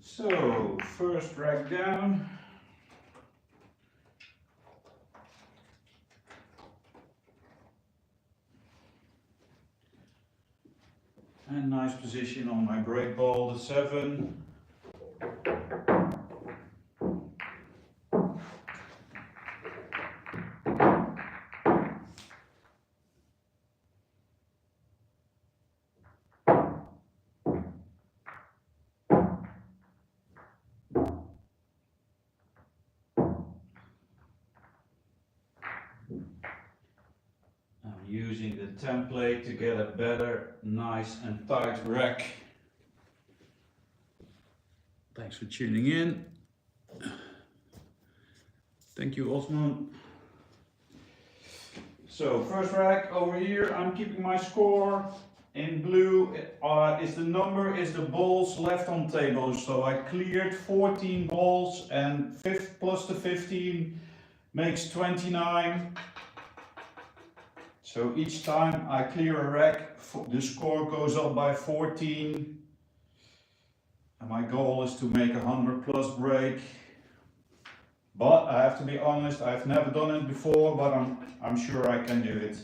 So, first rack down. And nice position on my break ball, the 7. Using the template to get a better, nice and tight rack. Thanks for tuning in. Thank you, Osman. So first rack over here, I'm keeping my score. In blue is the number, is the balls left on table. So I cleared 14 balls and 5 plus the 15 makes 29. So each time I clear a rack, the score goes up by 14. And my goal is to make a 100 plus break. But I have to be honest, I've never done it before, but I'm sure I can do it.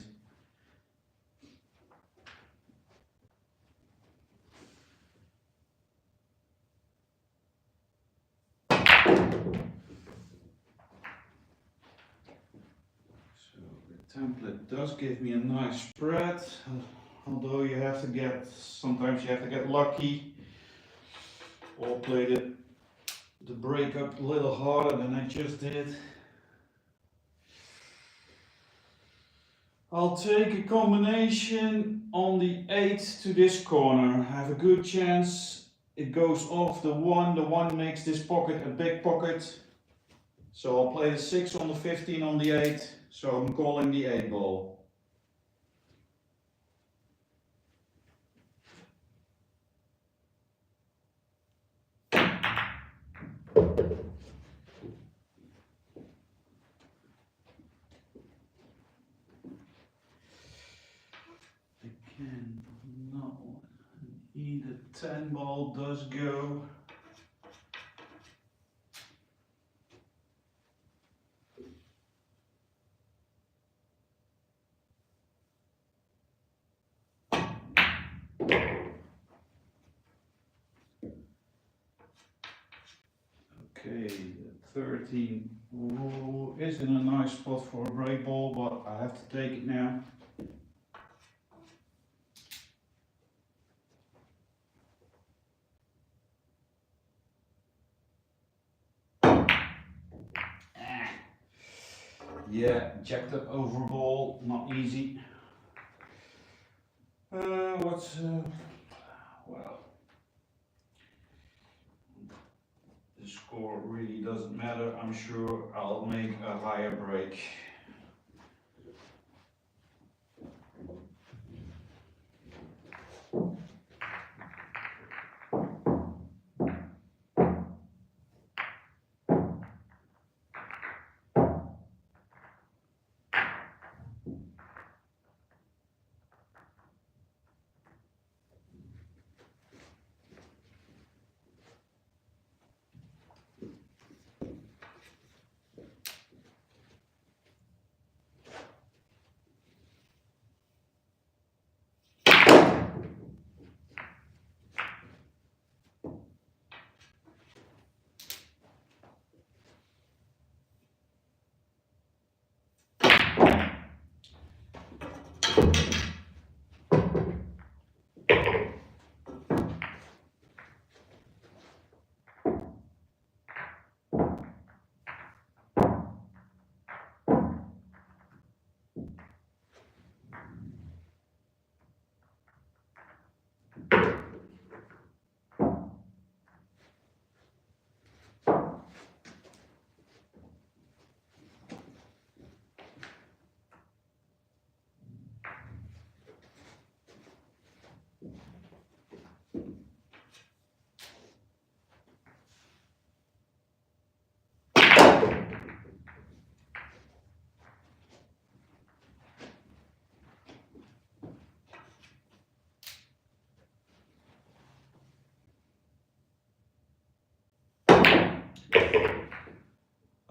Template does give me a nice spread, although you have to get, sometimes you have to get lucky or play the break up a little harder than I just did. I'll take a combination on the 8 to this corner. I have a good chance it goes off the 1 makes this pocket a big pocket. So I'll play the 6 on the 15 on the 8. So I'm calling the 8 ball. 10 ball does go. Okay, 13 is in a nice spot for a break ball, but I have to take it now. Yeah, jacked up over ball, not easy. Well, the score really doesn't matter. I'm sure I'll make a higher break.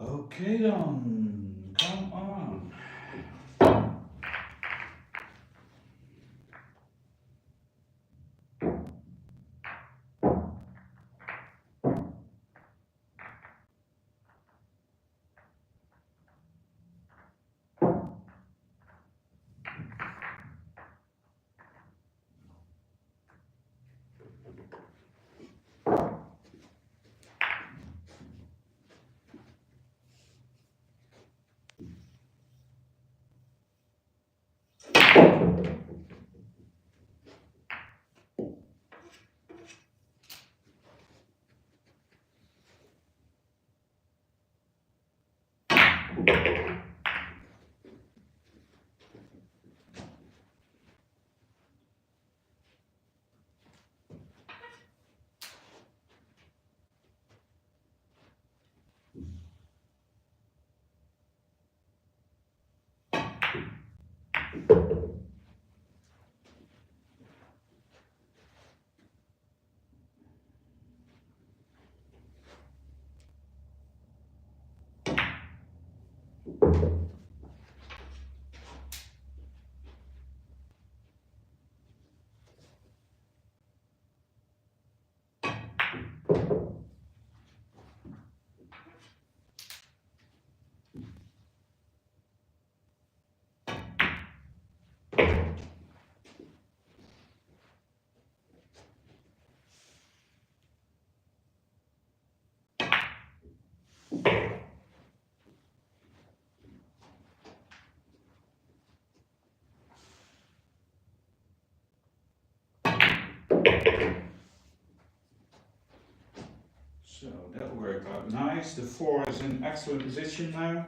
Okay then, come on. So that worked out nice. The 4 is in excellent position now.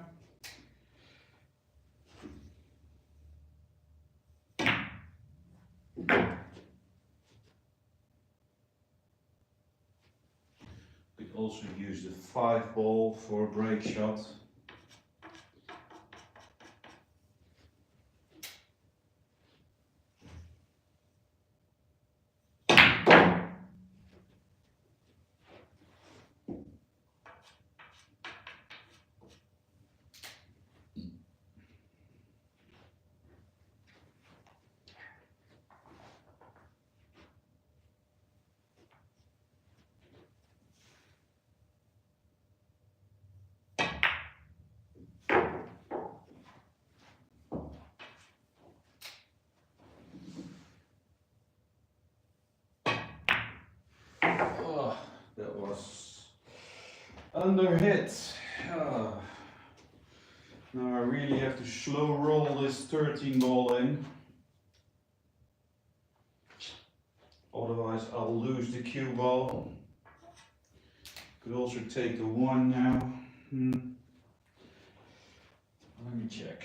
We also use the 5 ball for a break shot. Under hit. Now I really have to slow roll this 13 ball in. Otherwise I'll lose the cue ball. Could also take the 1 now. Let me check.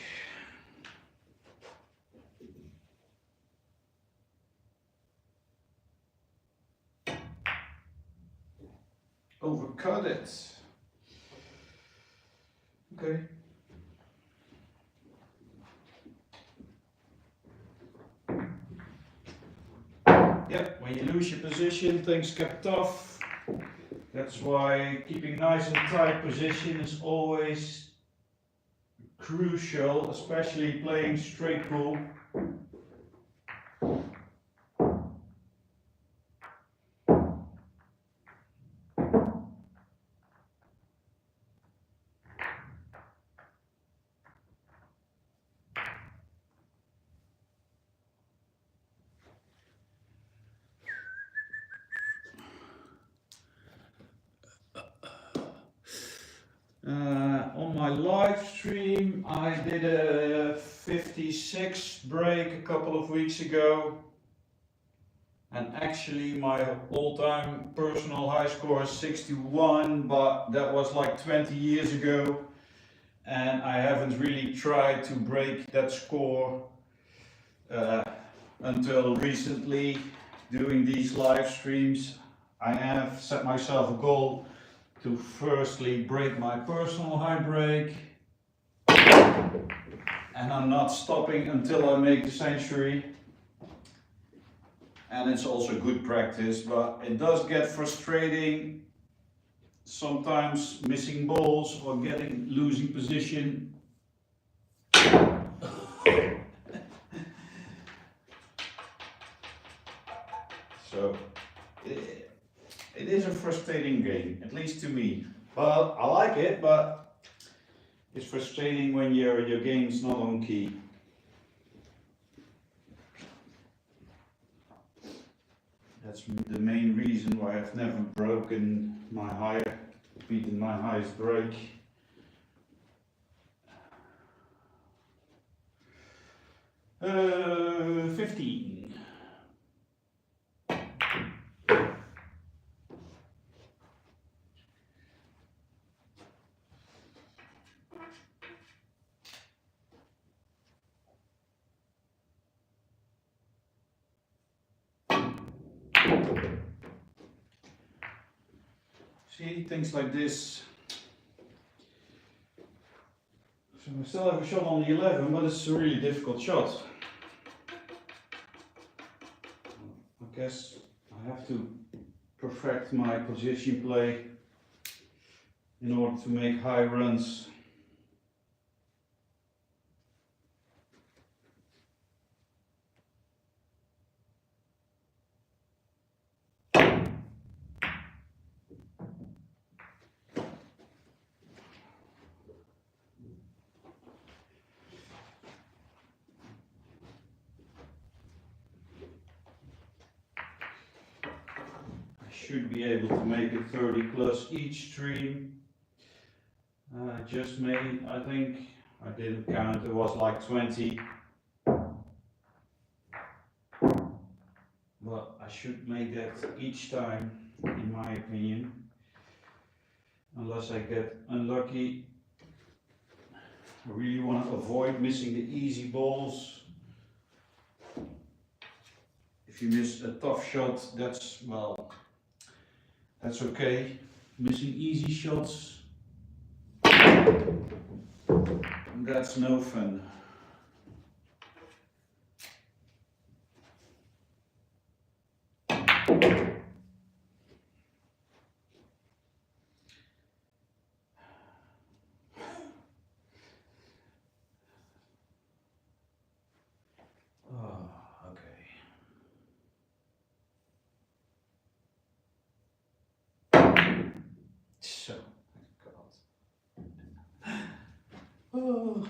Overcut it. Okay. Yep, when you lose your position, things get tough. That's why keeping nice and tight position is always crucial, especially playing straight pool. On my live stream, I did a 56 break a couple of weeks ago, and actually my all-time personal high score is 61, but that was like 20 years ago, and I haven't really tried to break that score until recently. Doing these live streams, I have set myself a goal to firstly break my personal high break, and I'm not stopping until I make the century. And it's also good practice, but it does get frustrating sometimes missing balls or losing position. So it is a frustrating game, at least to me. But I like it, but it's frustrating when your game's not on key. That's the main reason why I've never beaten my highest break. Uh, 15. See, things like this. So I still have a shot on the 11, but it's a really difficult shot. I guess I have to perfect my position play in order to make high runs. Should be able to make it 30 plus each stream. Just made, I think, I didn't count, it was like 20. But I should make that each time, in my opinion. Unless I get unlucky. I really want to avoid missing the easy balls. If you miss a tough shot, that's okay. Missing easy shots, that's no fun. So, God. Oh.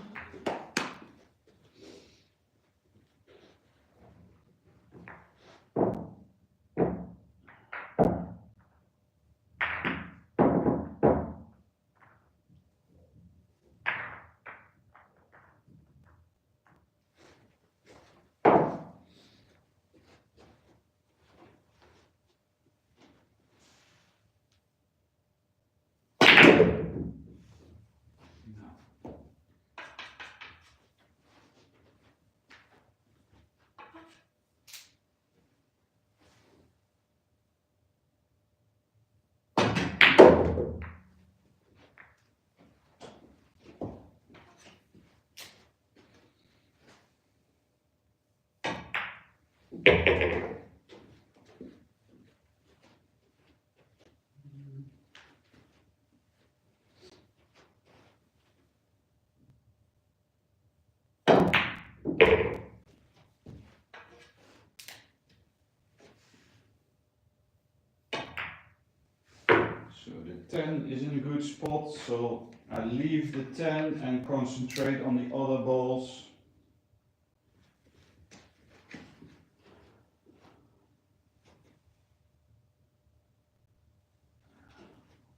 So the 10 is in a good spot, so I leave the 10 and concentrate on the other balls.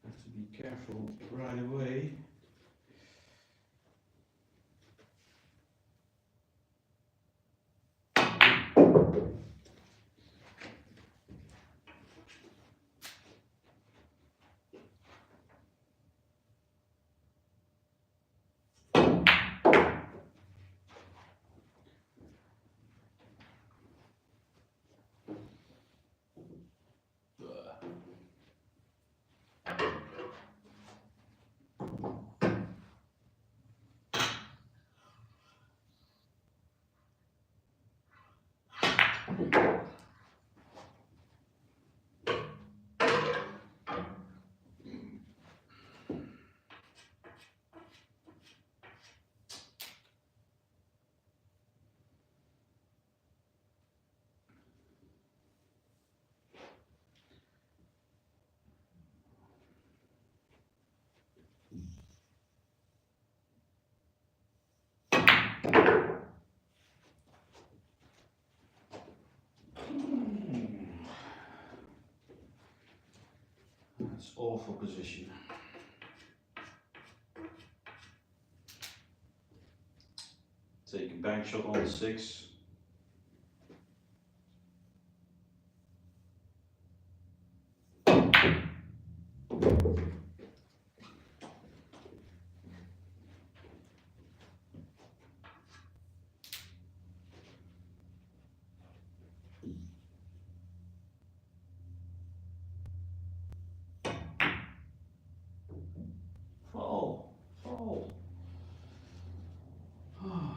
Have to be careful right away. That's awful position. Take a bank shot on the 6. Fall. Oh, wow.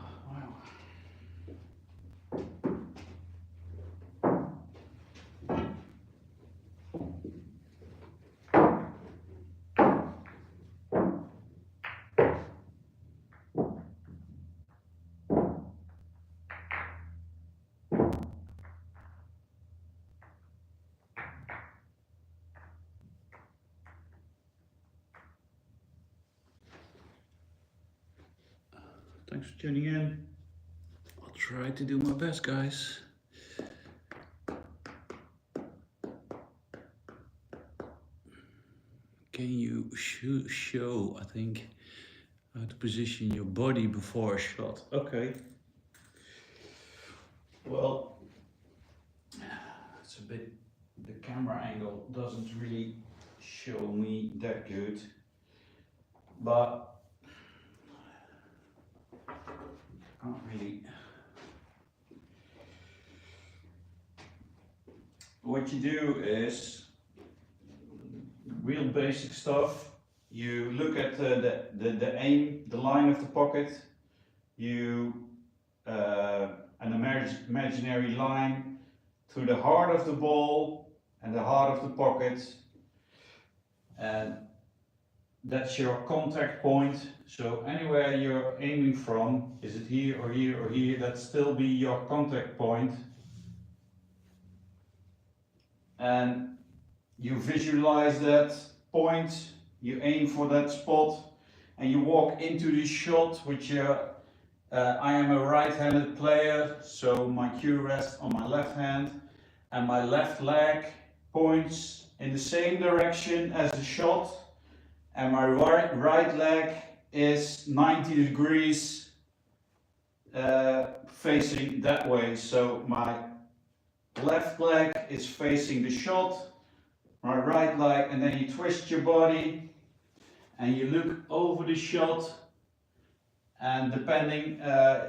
Thanks for tuning in. I'll try to do my best, guys. Can you show, I think, how to position your body before a shot? Okay. Well, it's a bit, the camera angle doesn't really show me that good, but can't really. What you do is real basic stuff. You look at the aim, the line of the pocket. You an imaginary line through the heart of the ball and the heart of the pocket, and that's your contact point. So anywhere you're aiming from, is it here or here or here, that still be your contact point. And you visualize that point, you aim for that spot, and you walk into this shot with your I am a right-handed player, so my cue rests on my left hand, and my left leg points in the same direction as the shot, and my right leg is 90 degrees facing that way. So my left leg is facing the shot, my right leg, and then you twist your body and you look over the shot, and depending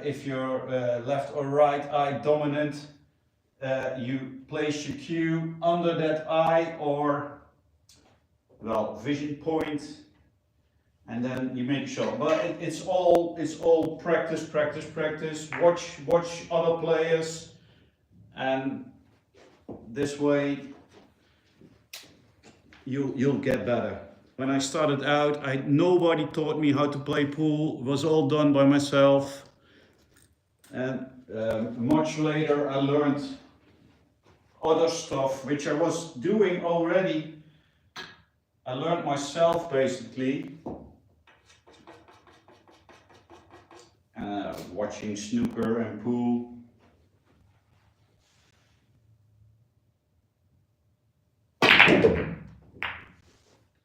if you're left or right eye dominant, you place your cue under that eye or, well, vision point, and then you make a shot. But it's all practice, practice, practice. Watch other players, and this way you'll get better. When I started out, nobody taught me how to play pool. It was all done by myself. And much later I learned other stuff which I was doing already. I learned myself basically. Watching snooker and pool.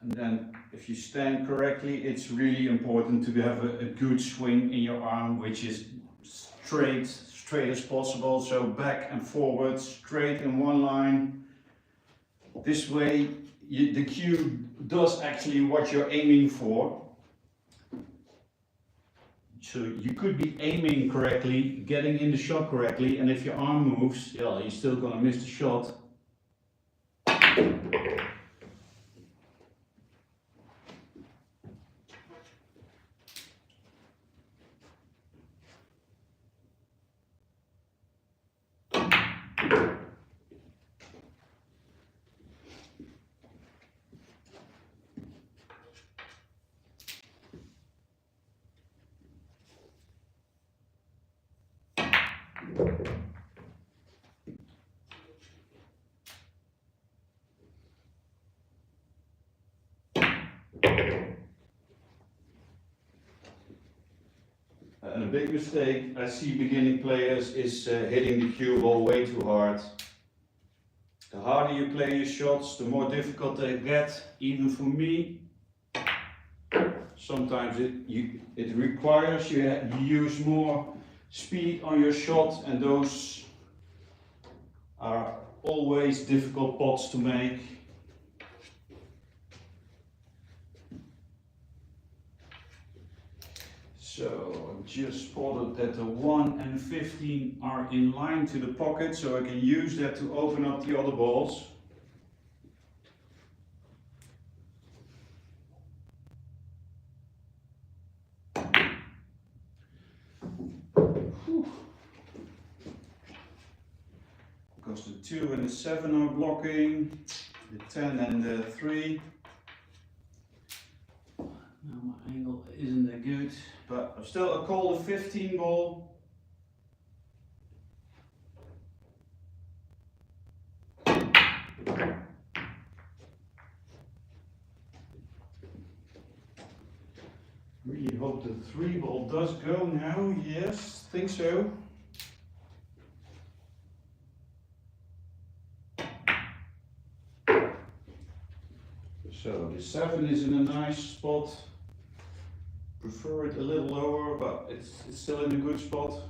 And then if you stand correctly, it's really important to have a good swing in your arm, which is straight as possible. So back and forward, straight in one line. This way the cue does actually what you're aiming for. So you could be aiming correctly, getting in the shot correctly, and if your arm moves, yeah, you're still gonna miss the shot. And a big mistake I see beginning players is hitting the cue ball way too hard. The harder you play your shots, the more difficult they get, even for me. Sometimes it requires you use more speed on your shot, and those are always difficult pots to make. So I just spotted that the 1 and 15 are in line to the pocket, so I can use that to open up the other balls. Because the 2 and the 7 are blocking, the 10 and the 3. Now my angle isn't that good, but still I call the 15 ball. Really hope the 3 ball does go now. Yes, think so. So the 7 is in a nice spot. Prefer it a little lower, but it's still in a good spot.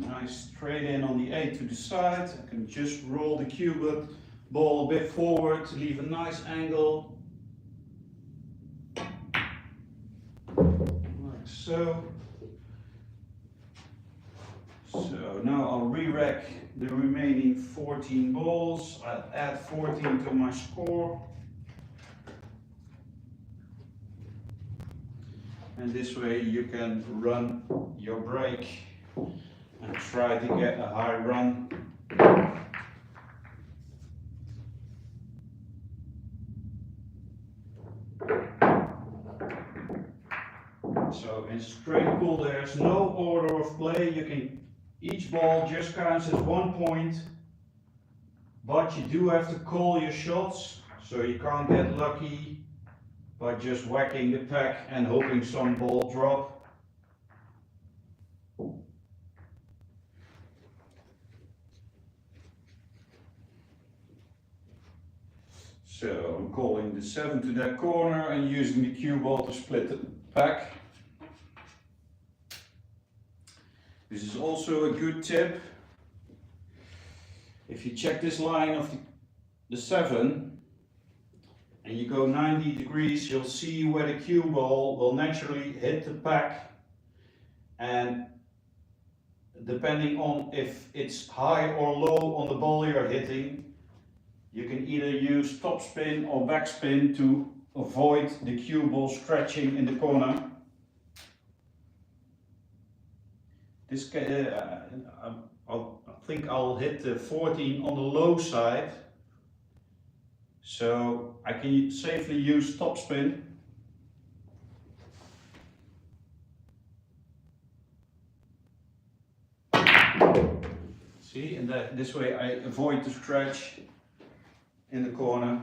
Nice straight in on the 8 to the side. I can just roll the cue ball a bit forward to leave a nice angle. Like so. So now I'll re-rack the remaining 14 balls. I'll add 14 to my score. And this way you can run your break and try to get a high run. So in straight pool there's no order of play. Each ball just counts as 1 point, but you do have to call your shots, so you can't get lucky by just whacking the pack and hoping some ball drop. So I'm calling the 7 to that corner and using the cue ball to split the pack. This is also a good tip. If you check this line of the 7 and you go 90 degrees, you'll see where the cue ball will naturally hit the pack, and depending on if it's high or low on the ball you're hitting, you can either use topspin or backspin to avoid the cue ball stretching in the corner. This I think I'll hit the 14 on the low side, so I can safely use topspin. See, and this way I avoid the stretch in the corner.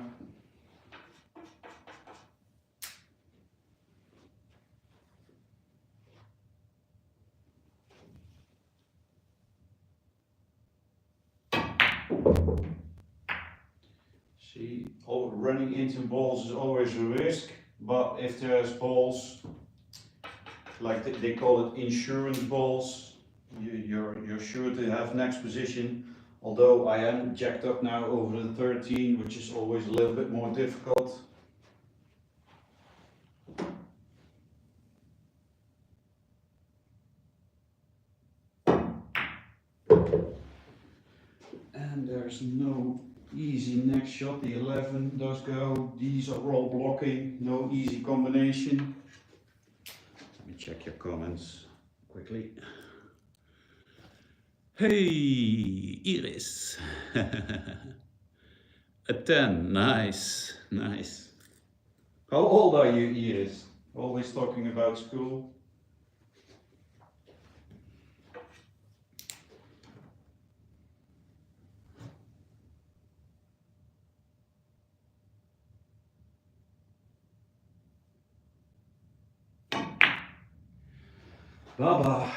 See, running into balls is always a risk, but if there's balls, like they call it insurance balls, you're sure to have next position. Although I am jacked up now over the 13, which is always a little bit more difficult. And there's no easy next shot. The 11 does go. These are all blocking. No easy combination. Let me check your comments quickly. Hey, Iris. A 10. Nice, nice. How old are you, Iris? Always talking about school. Baba.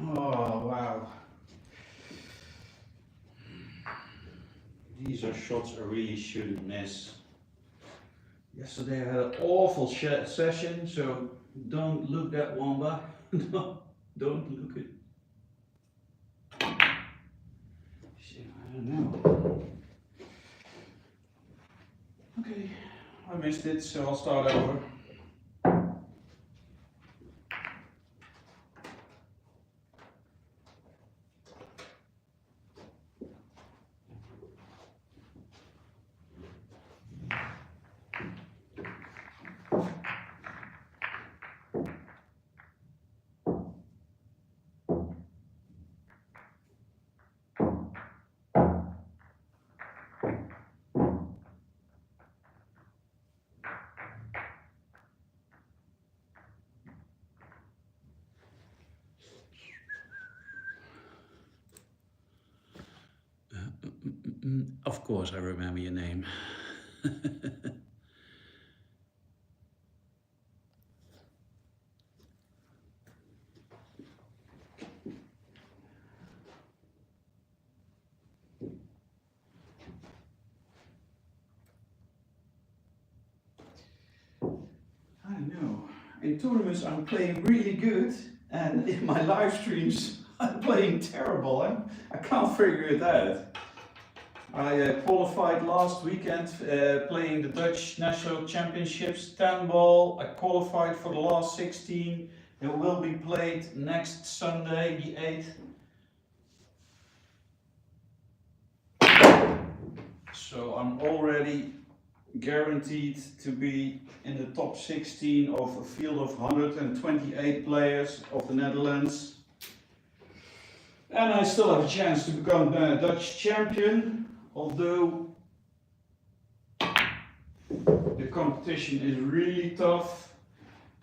Oh, wow. These are shots I really shouldn't miss. Yesterday I had an awful session, so don't look that one back. No, don't look it. Shit, I don't know. Okay, I missed it, so I'll start over. Of course I remember your name. I don't know. In tournaments I'm playing really good, and in my live streams I'm playing terrible. I can't figure it out. I qualified last weekend playing the Dutch National Championships 10 ball. I qualified for the last 16. It will be played next Sunday, the 8th. So I'm already guaranteed to be in the top 16 of a field of 128 players of the Netherlands. And I still have a chance to become Dutch champion, although the competition is really tough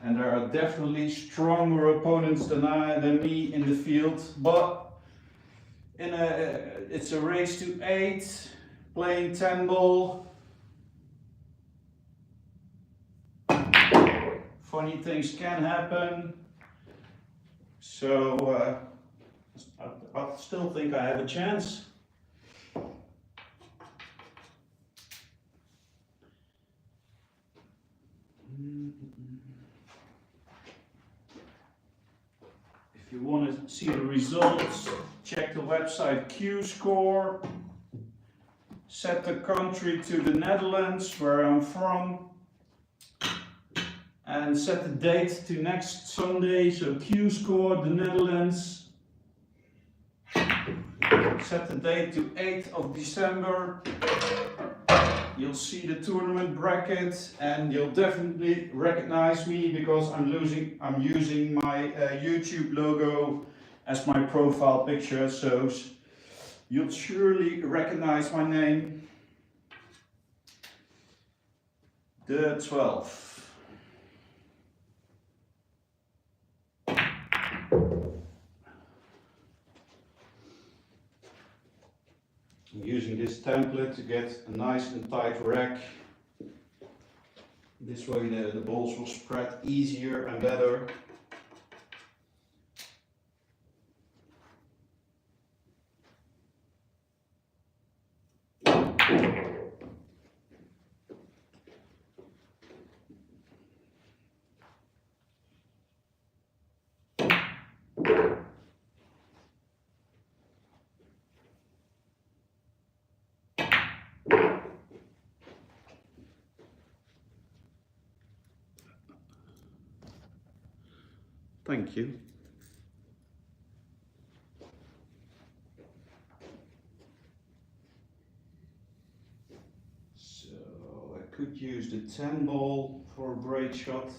And there are definitely stronger opponents than me in the field, but it's a race to 8, playing 10 ball. Funny things can happen, so I still think I have a chance. If you want to see the results, check the website Q-Score, set the country to the Netherlands, where I'm from, and set the date to next Sunday, so Q-Score, the Netherlands. Set the date to 8th of December. You'll see the tournament bracket and you'll definitely recognize me because I'm using my YouTube logo as my profile picture, so you'll surely recognize my name. The 12th. I'm using this template to get a nice and tight rack. This way the balls will spread easier and better. Thank you. So I could use the 10 ball for a break shot.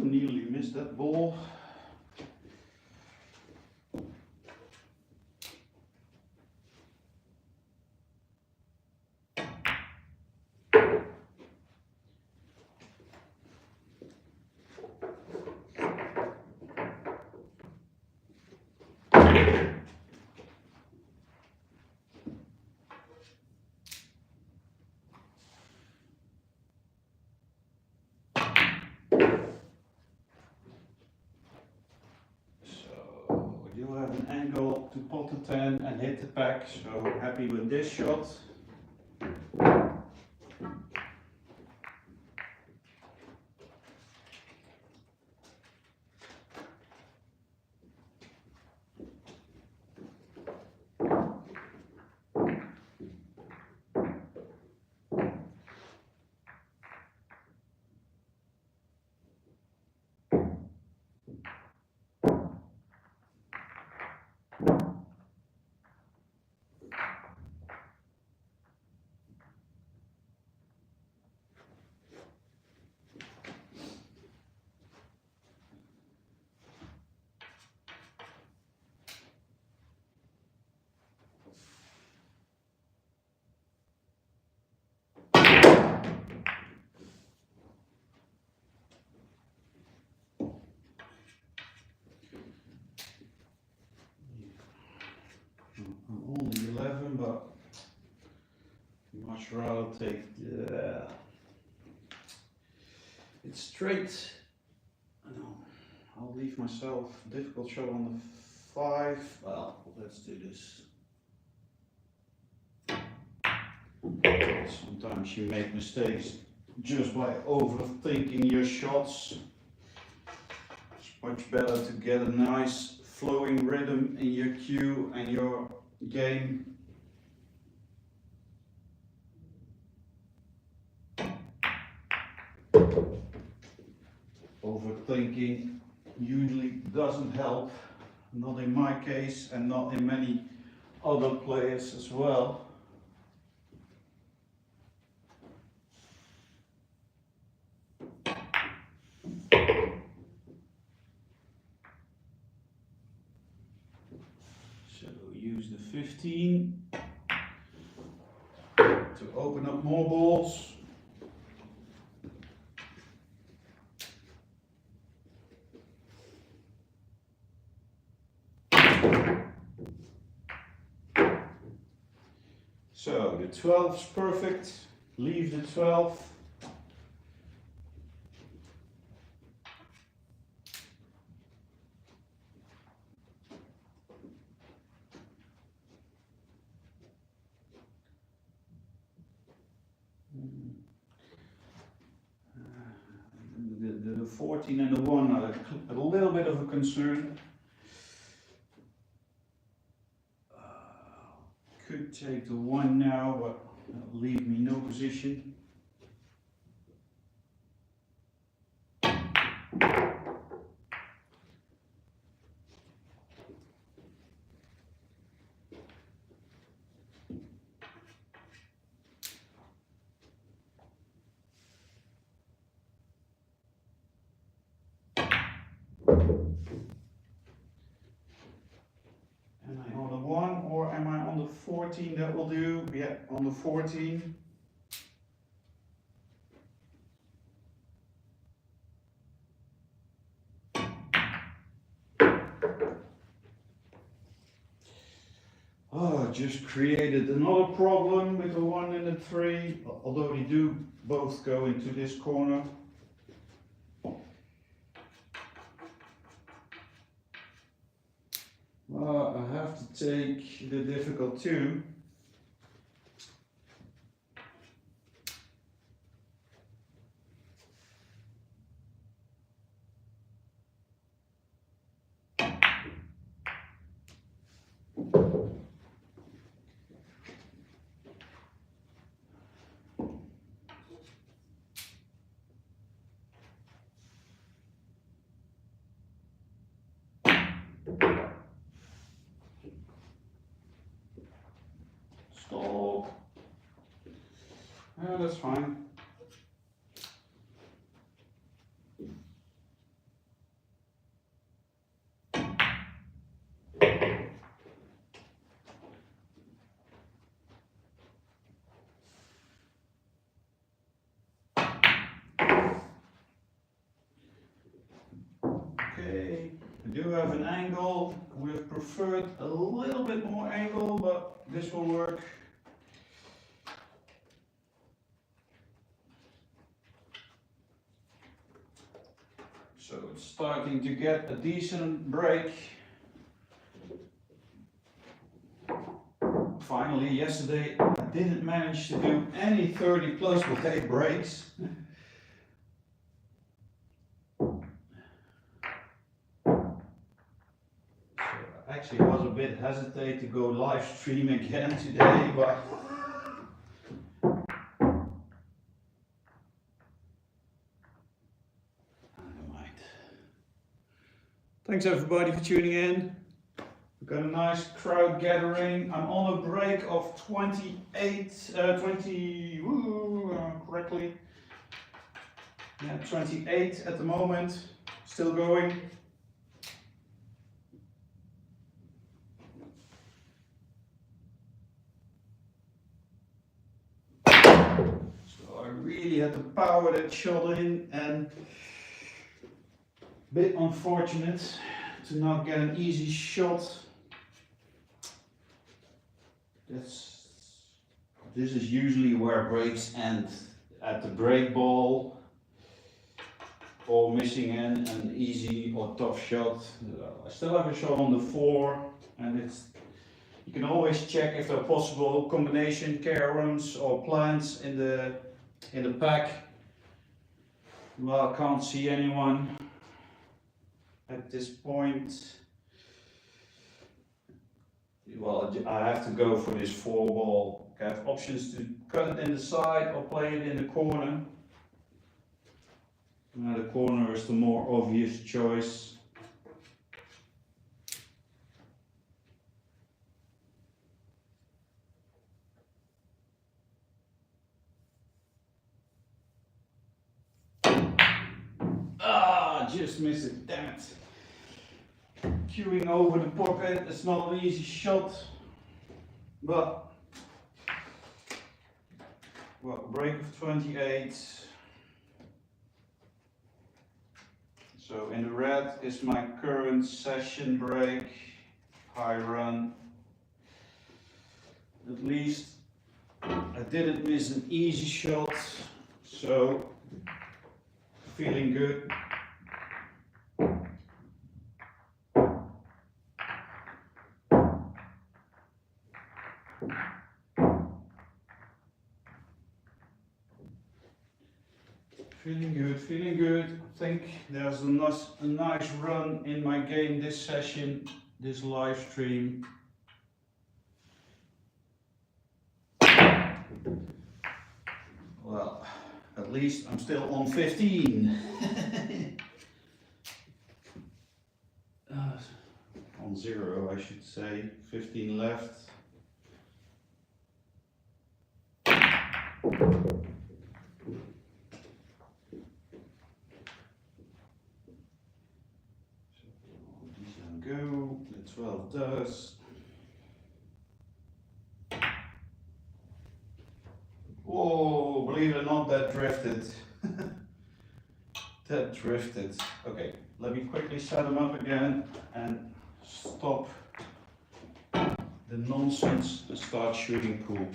Nearly missed that ball. You have an angle to pot the 10 and hit the pack, so happy with this shot. I'm only 11, but much rather take the it's straight. No, I'll leave myself a difficult shot on the 5. Well, let's do this. Sometimes you make mistakes just by overthinking your shots. It's much better to get a nice flowing rhythm in your cue and your game. Overthinking usually doesn't help, not in my case and not in many other players as well. So use the 15 to open up more balls. So the 12 is perfect, leave the 12. The 14 and the 1 are a little bit of a concern. Could take the 1 now, but that'll leave me no position. Am I on the 1 or am I on the 14? That will do. Yeah, on the 14. Oh, just created another problem with the 1 and the 3, although they do both go into this corner. Well, I have to take the difficult 2. Stop. Yeah, that's fine. Okay, I do have an angle. We have preferred a little bit more angle, but this will work. So it's starting to get a decent break. Finally, yesterday I didn't manage to do any 30 plus with 8 breaks. Actually, I was a bit hesitant to go live stream again today, but never mind. Thanks everybody for tuning in. We've got a nice crowd gathering. I'm on a break of 20, correctly. Yeah, 28 at the moment, still going. So I really had to power that shot in, and a bit unfortunate to not get an easy shot. This is usually where breaks end, at the break ball, or missing in an easy or tough shot. I still have a shot on the 4, and you can always check if there are possible combination carums or plants in the pack. Well, I can't see anyone at this point. well, I have to go for this 4-ball. I have options to cut it in the side or play it in the corner. Now the corner is the more obvious choice. Ah, just missed it, damn it. Queuing over the pocket, it's not an easy shot, but well, break of 28. So in the red is my current session break, high run. At least I didn't miss an easy shot, so feeling good. Feeling good, feeling good. I think there's a nice run in my game this session, this live stream. Well, at least I'm still on 15. On 0, I should say. 15 left. Go, the 12 does. Whoa, believe it or not, that drifted. That drifted. Okay, let me quickly set them up again and stop the nonsense and start shooting pool.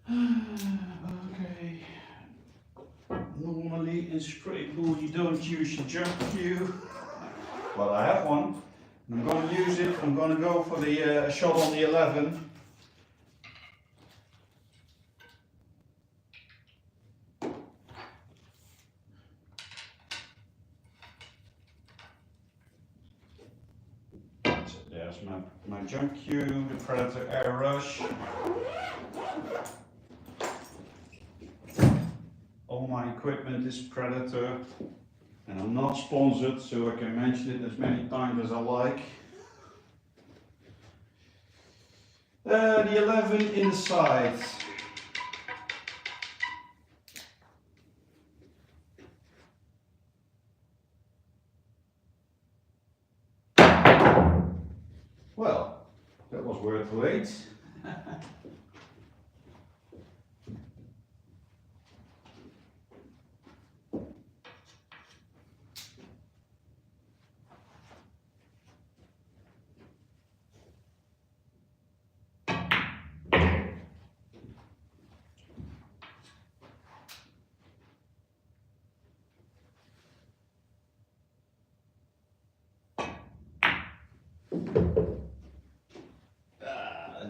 Okay. Normally in straight pool you don't use your jump cue. Well, I have one. I'm going to use it. I'm going to go for the shot on the 11. So there's my jump cue, the Predator Air Rush. All my equipment is Predator, and I'm not sponsored, so I can mention it as many times as I like. The 11 in the side. Well, that was worth the wait.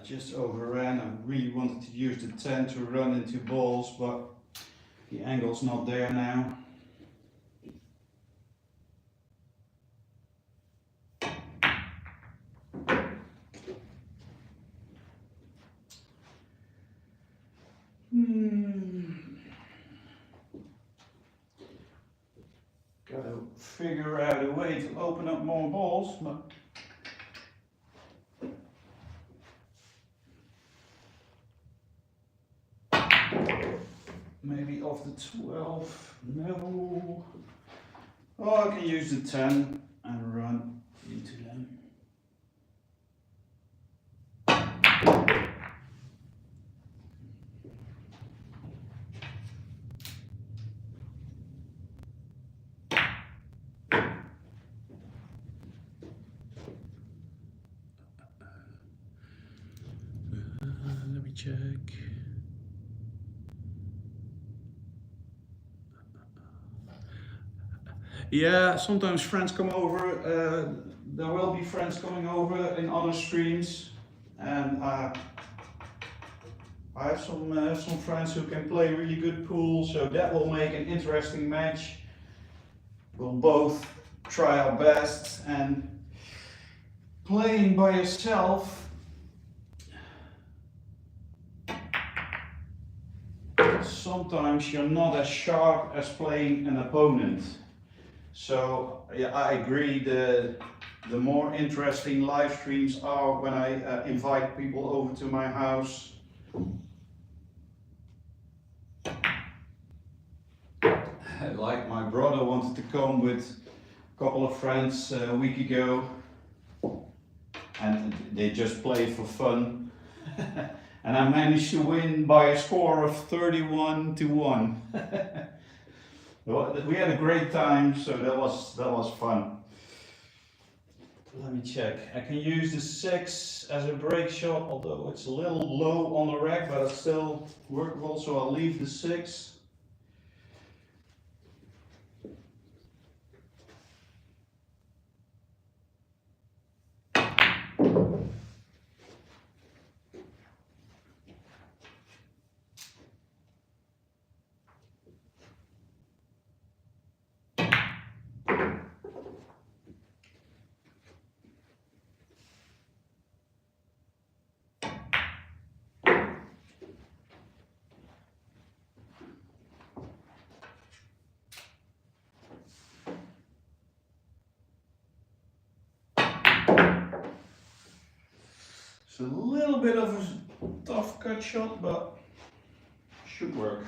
Just overran. I really wanted to use the 10 to run into balls, but the angle's not there now. Gotta figure out a way to open up more balls, but maybe off the 12, no. Oh, I can use the 10 and run into them. check. Yeah, sometimes friends come over. There will be friends coming over in other streams, and I have some friends who can play really good pool, so that will make an interesting match. We'll both try our best, and playing by yourself, sometimes you're not as sharp as playing an opponent. So yeah, I agree, the more interesting live streams are when I invite people over to my house. Like my brother wanted to come with a couple of friends a week ago, and they just played for fun. And I managed to win by a score of 31-1. We had a great time, so that was fun. Let me check. I can use the 6 as a break shot, although it's a little low on the rack, but it's still workable, so I'll leave the 6. It's a little bit of a tough cut shot, but should work.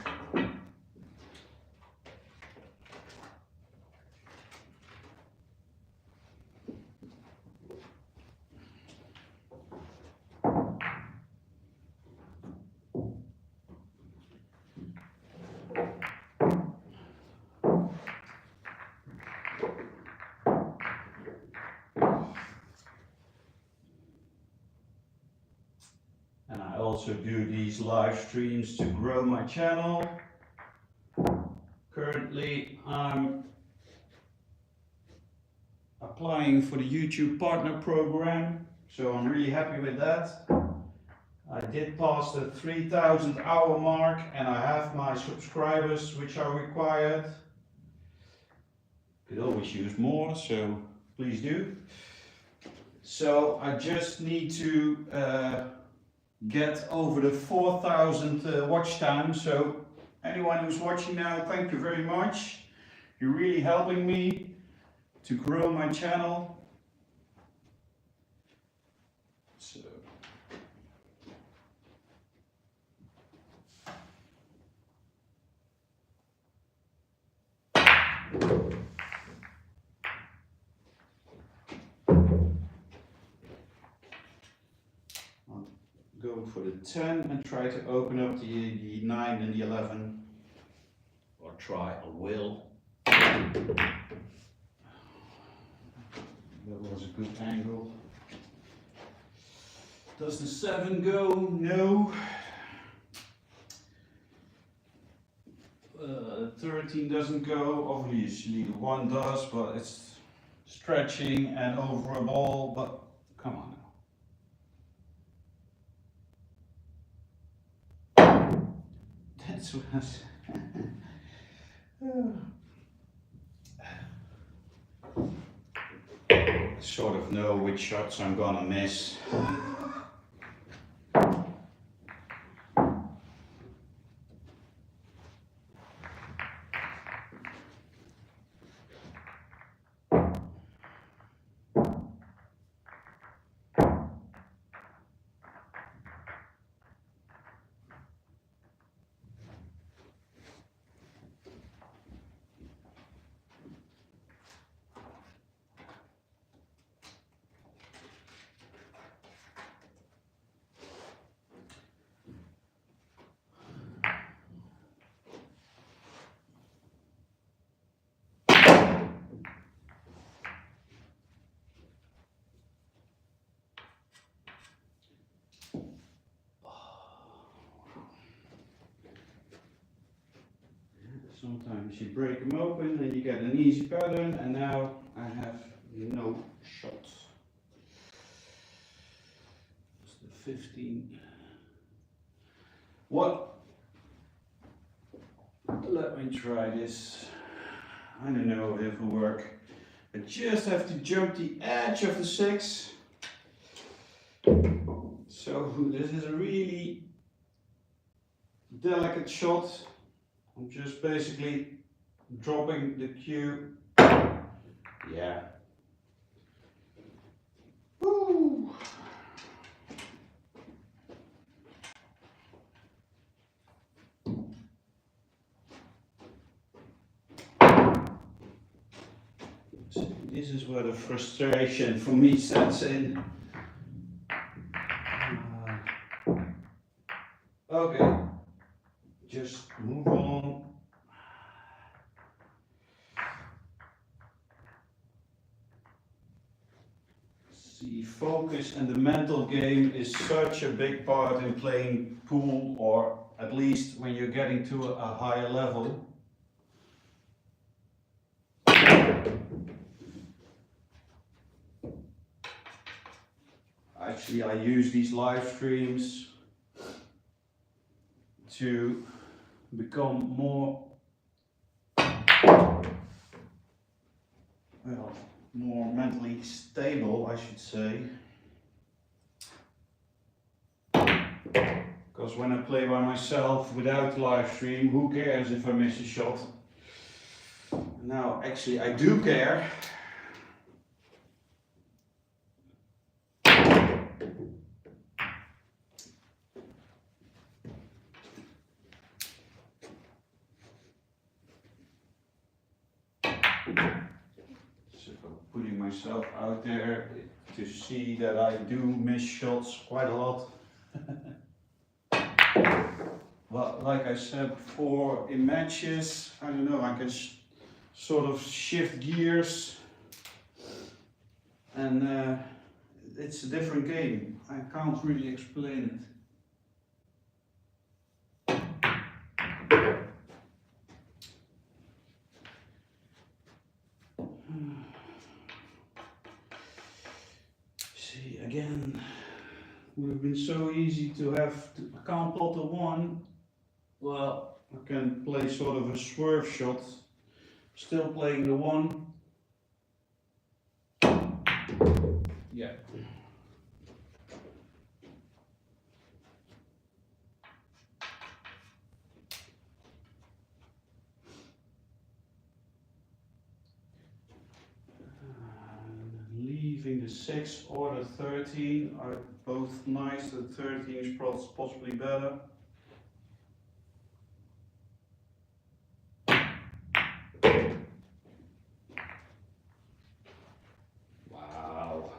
And I also do these live streams to grow my channel. Currently I'm applying for the YouTube partner program, so I'm really happy with that. I did pass the 3,000 hour mark, and I have my subscribers which are required. Could always use more, so please do. So I just need to get over the 4,000 watch time. So anyone who's watching now, thank you very much. You're really helping me to grow my channel. So go for the 10 and try to open up the 9 and the 11, or try, I will. That was a good angle. Does the 7 go? No. 13 doesn't go. Obviously the 1 does, but it's stretching and over a ball, but come on now. That's what I said. Sort of know which shots I'm gonna miss. Sometimes you break them open and you get an easy pattern, and now I have no shot. It's the 15. What? Let me try this. I don't know if it will work. I just have to jump the edge of the 6. So this is a really delicate shot. I'm just basically dropping the cue. Yeah. Woo. This is where the frustration for me sets in. Okay, just move on. See, focus and the mental game is such a big part in playing pool, or at least when you're getting to a higher level. Actually, I use these live streams to become more, well, more mentally stable, I should say. Because when I play by myself without live stream, who cares if I miss a shot? Now, actually, I do care. So putting myself out there to see that I do miss shots quite a lot. Well, like I said before, in matches, I don't know, I can sort of shift gears, and it's a different game. I can't really explain it. See, again, it would have been so easy to have, I can't plot a 1. Well, I can play sort of a swerve shot, still playing the 1. Yeah. Leaving the 6 or the 13 are both nice. The 13 is possibly better. Wow.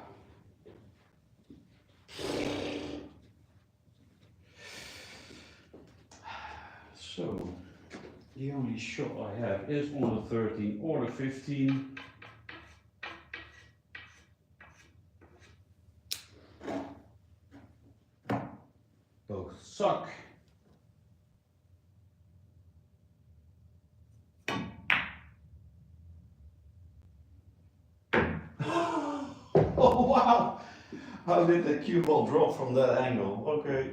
So, the only shot I have is on the 13 or the 15. Both suck. Oh wow! How did the cue ball drop from that angle? Okay.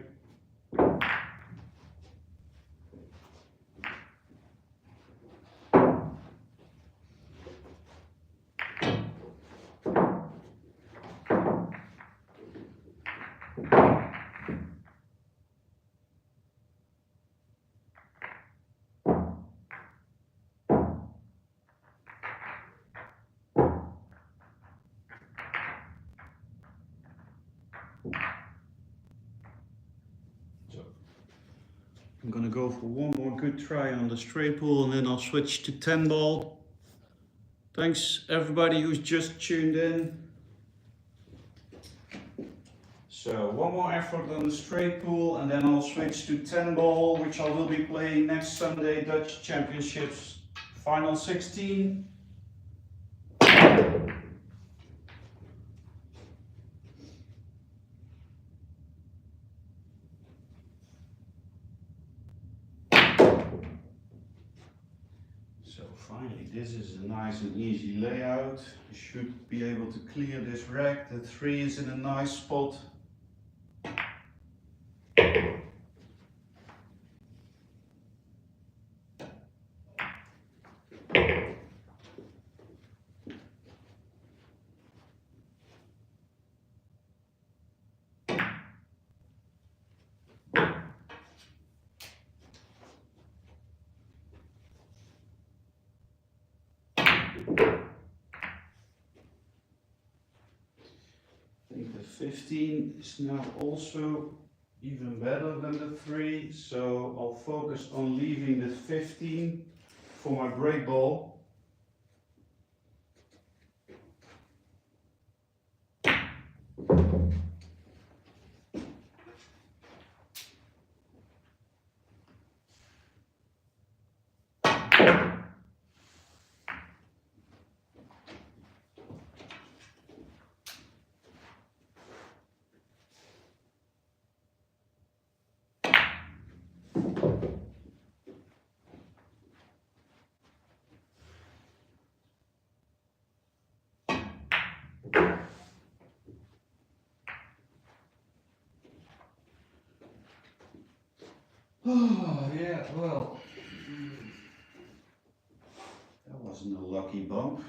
I'm gonna go for one more good try on the straight pool, and then I'll switch to 10 ball. Thanks everybody who's just tuned in. So one more effort on the straight pool, and then I'll switch to 10 ball, which I will be playing next Sunday, Dutch Championships Final 16. finally, this is a nice and easy layout. You should be able to clear this rack. The 3 is in a nice spot. I think the 15 is now also even better than the 3, so I'll focus on leaving the 15 for my break ball. Oh yeah, well, that wasn't a lucky bump.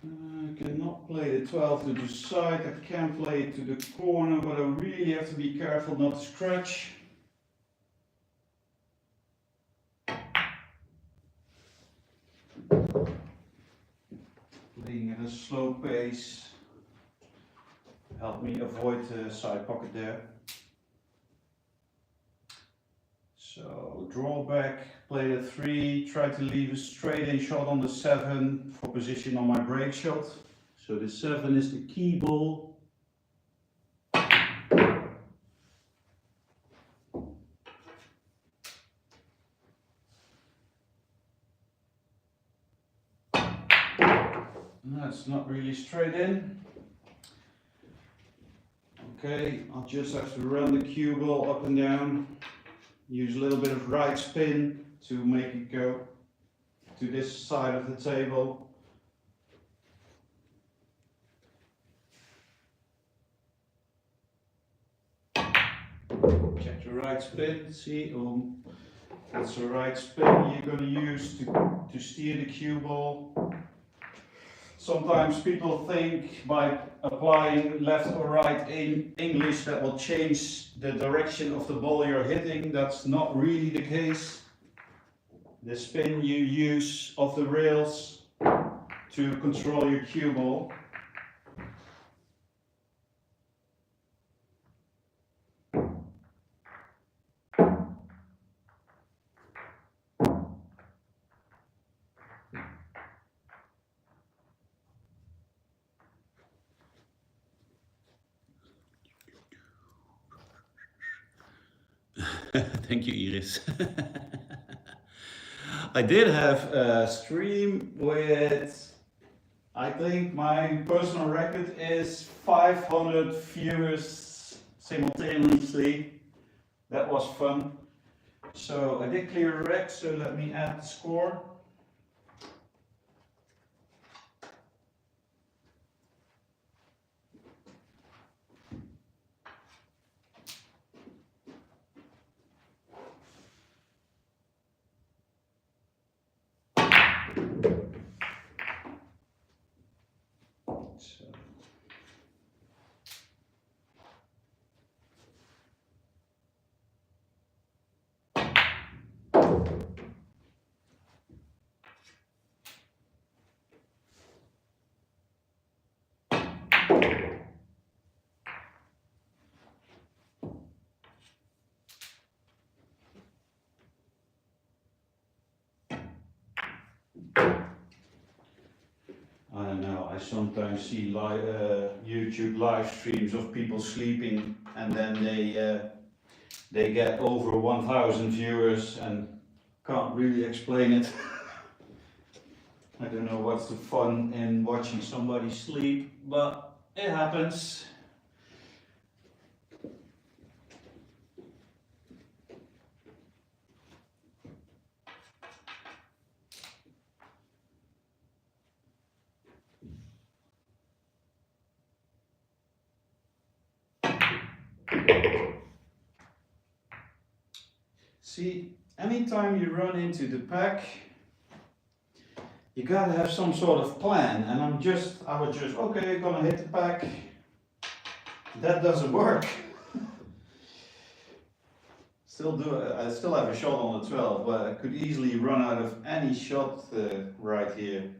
I cannot play the 12 to the side, I can play it to the corner, but I really have to be careful not to scratch. Playing at a slow pace helped me avoid the side pocket there. So draw back, play the 3, try to leave a straight in shot on the 7 for position on my break shot. So the 7 is the key ball. That's not really straight in. Okay, I'll just have to run the cue ball up and down. Use a little bit of right spin to make it go to this side of the table. Check the right spin, see, that's the right spin you're going to use to steer the cue ball. Sometimes people think by applying left or right in English that will change the direction of the ball you're hitting. That's not really the case. The spin you use of the rails to control your cue ball. Thank you, Iris. I did have a stream with, I think my personal record is 500 viewers simultaneously. That was fun. So I did clear a rack, so let me add the score. I don't know, I sometimes see YouTube live streams of people sleeping and then they get over 1,000 viewers and can't really explain it. I don't know what's the fun in watching somebody sleep, but it happens. See, anytime you run into the pack, you gotta have some sort of plan, and I would just, okay, gonna hit the pack. That doesn't work. I still have a shot on the 12, but I could easily run out of any shot right here.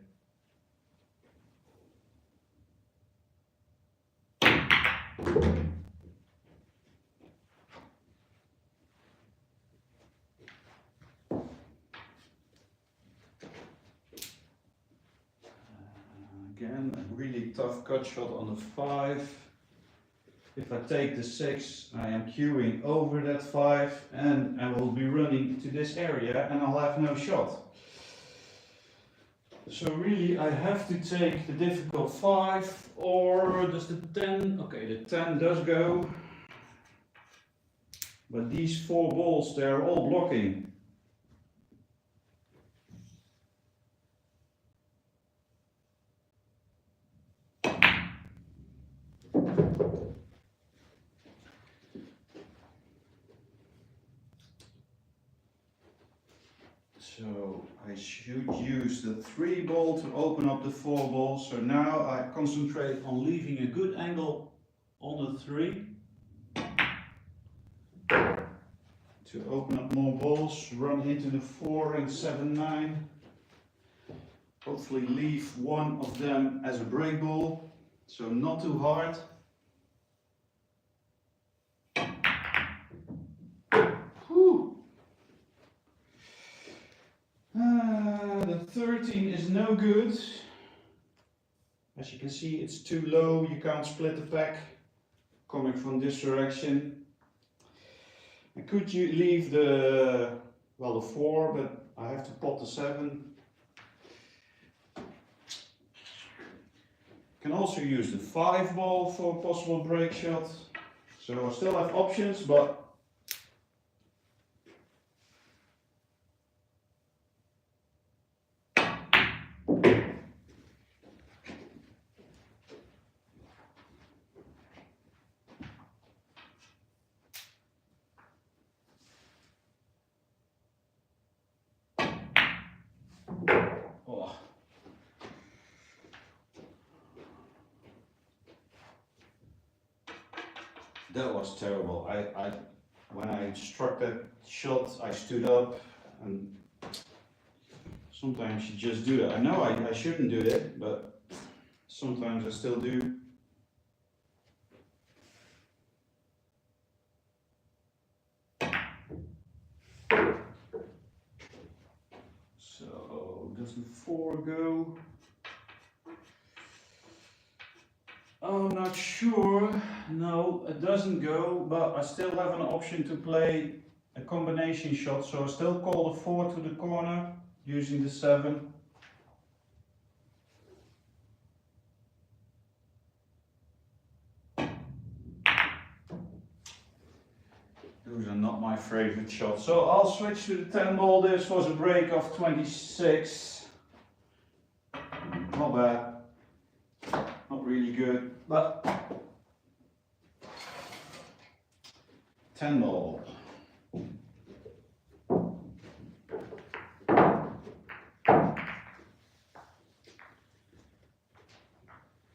Again, a really tough cut shot on the 5. If I take the 6, I am queuing over that 5 and I will be running to this area and I'll have no shot. So really I have to take the difficult 5, or does the 10, okay, the 10 does go. But these 4 balls, they're all blocking. So I should use the 3 ball to open up the 4 balls. So now I concentrate on leaving a good angle on the 3 to open up more balls, run into the 4 and 7, 9. Hopefully leave one of them as a break ball, so not too hard. The 13 is no good. As you can see, it's too low, you can't split the pack coming from this direction. And could you leave the 4, but I have to pot the 7. Can also use the 5 ball for a possible break shot. So I still have options, but that was terrible. When I struck that shot, I stood up, and sometimes you just do that. I know I shouldn't do that, but sometimes I still do. So does the 4 go? I'm not sure. No, it doesn't go, but I still have an option to play a combination shot, so I still call the 4 to the corner using the 7. Those are not my favorite shots, so I'll switch to the 10 ball. This was a break of 26. Not bad. Not really good, but 10 ball.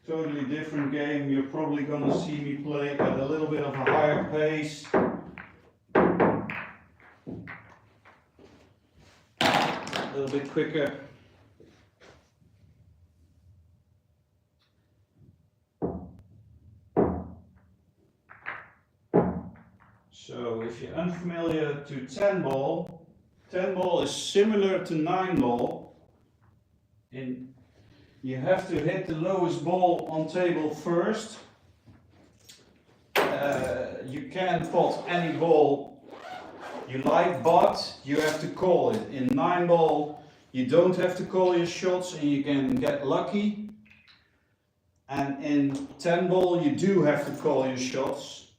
Totally different game. You're probably going to see me play at a little bit of a higher pace. A little bit quicker. So if you're unfamiliar to 10 ball is similar to 9 ball. You have to hit the lowest ball on table first. You can pot any ball you like, but you have to call it. In 9 ball, you don't have to call your shots and you can get lucky. And in 10 ball, you do have to call your shots.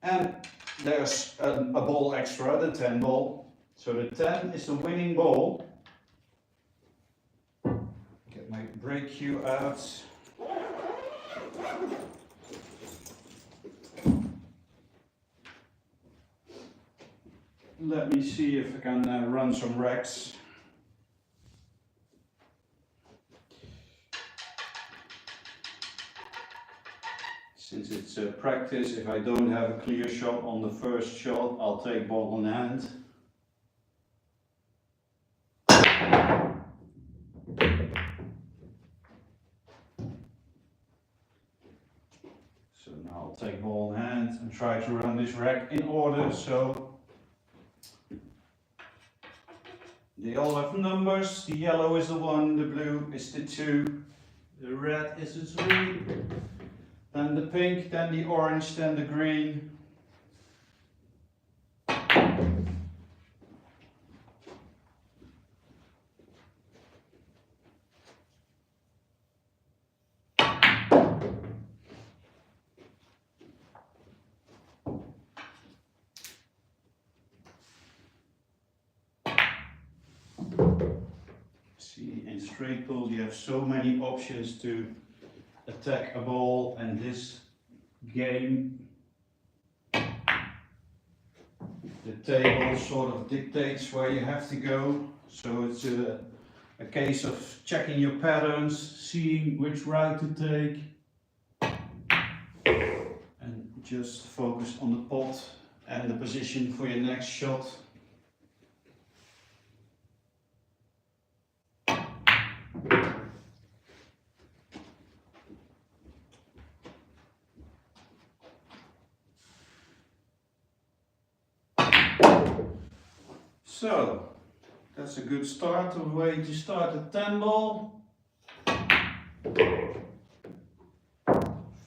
And there's a ball extra, the 10 ball. So the 10 is the winning ball. Get my break cue out. let me see if I can run some racks. Since it's practice, if I don't have a clear shot on the first shot, I'll take ball in hand. So now I'll take ball in hand and try to run this rack in order. So they all have numbers. The yellow is the 1, the blue is the 2, the red is the 3, then the pink, then the orange, then the green. See, in straight pool you have so many options to attack a ball, and this game the table sort of dictates where you have to go. So it's a case of checking your patterns, seeing which route to take, and just focus on the pot and the position for your next shot. So that's a good start, a way to start a 10 ball.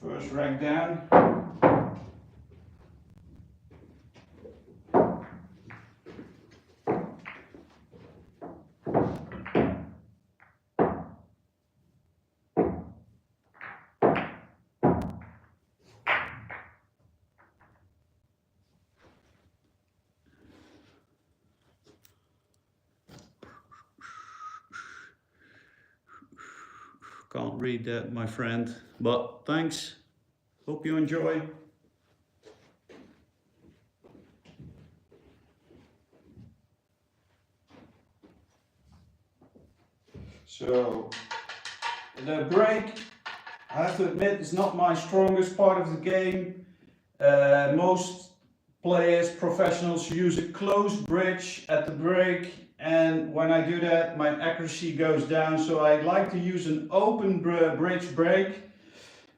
First rack down. Can't read that, my friend, but thanks. Hope you enjoy. So the break, I have to admit, is not my strongest part of the game. Most players, professionals, use a closed bridge at the break, and when I do that my accuracy goes down, so I like to use an open bridge break,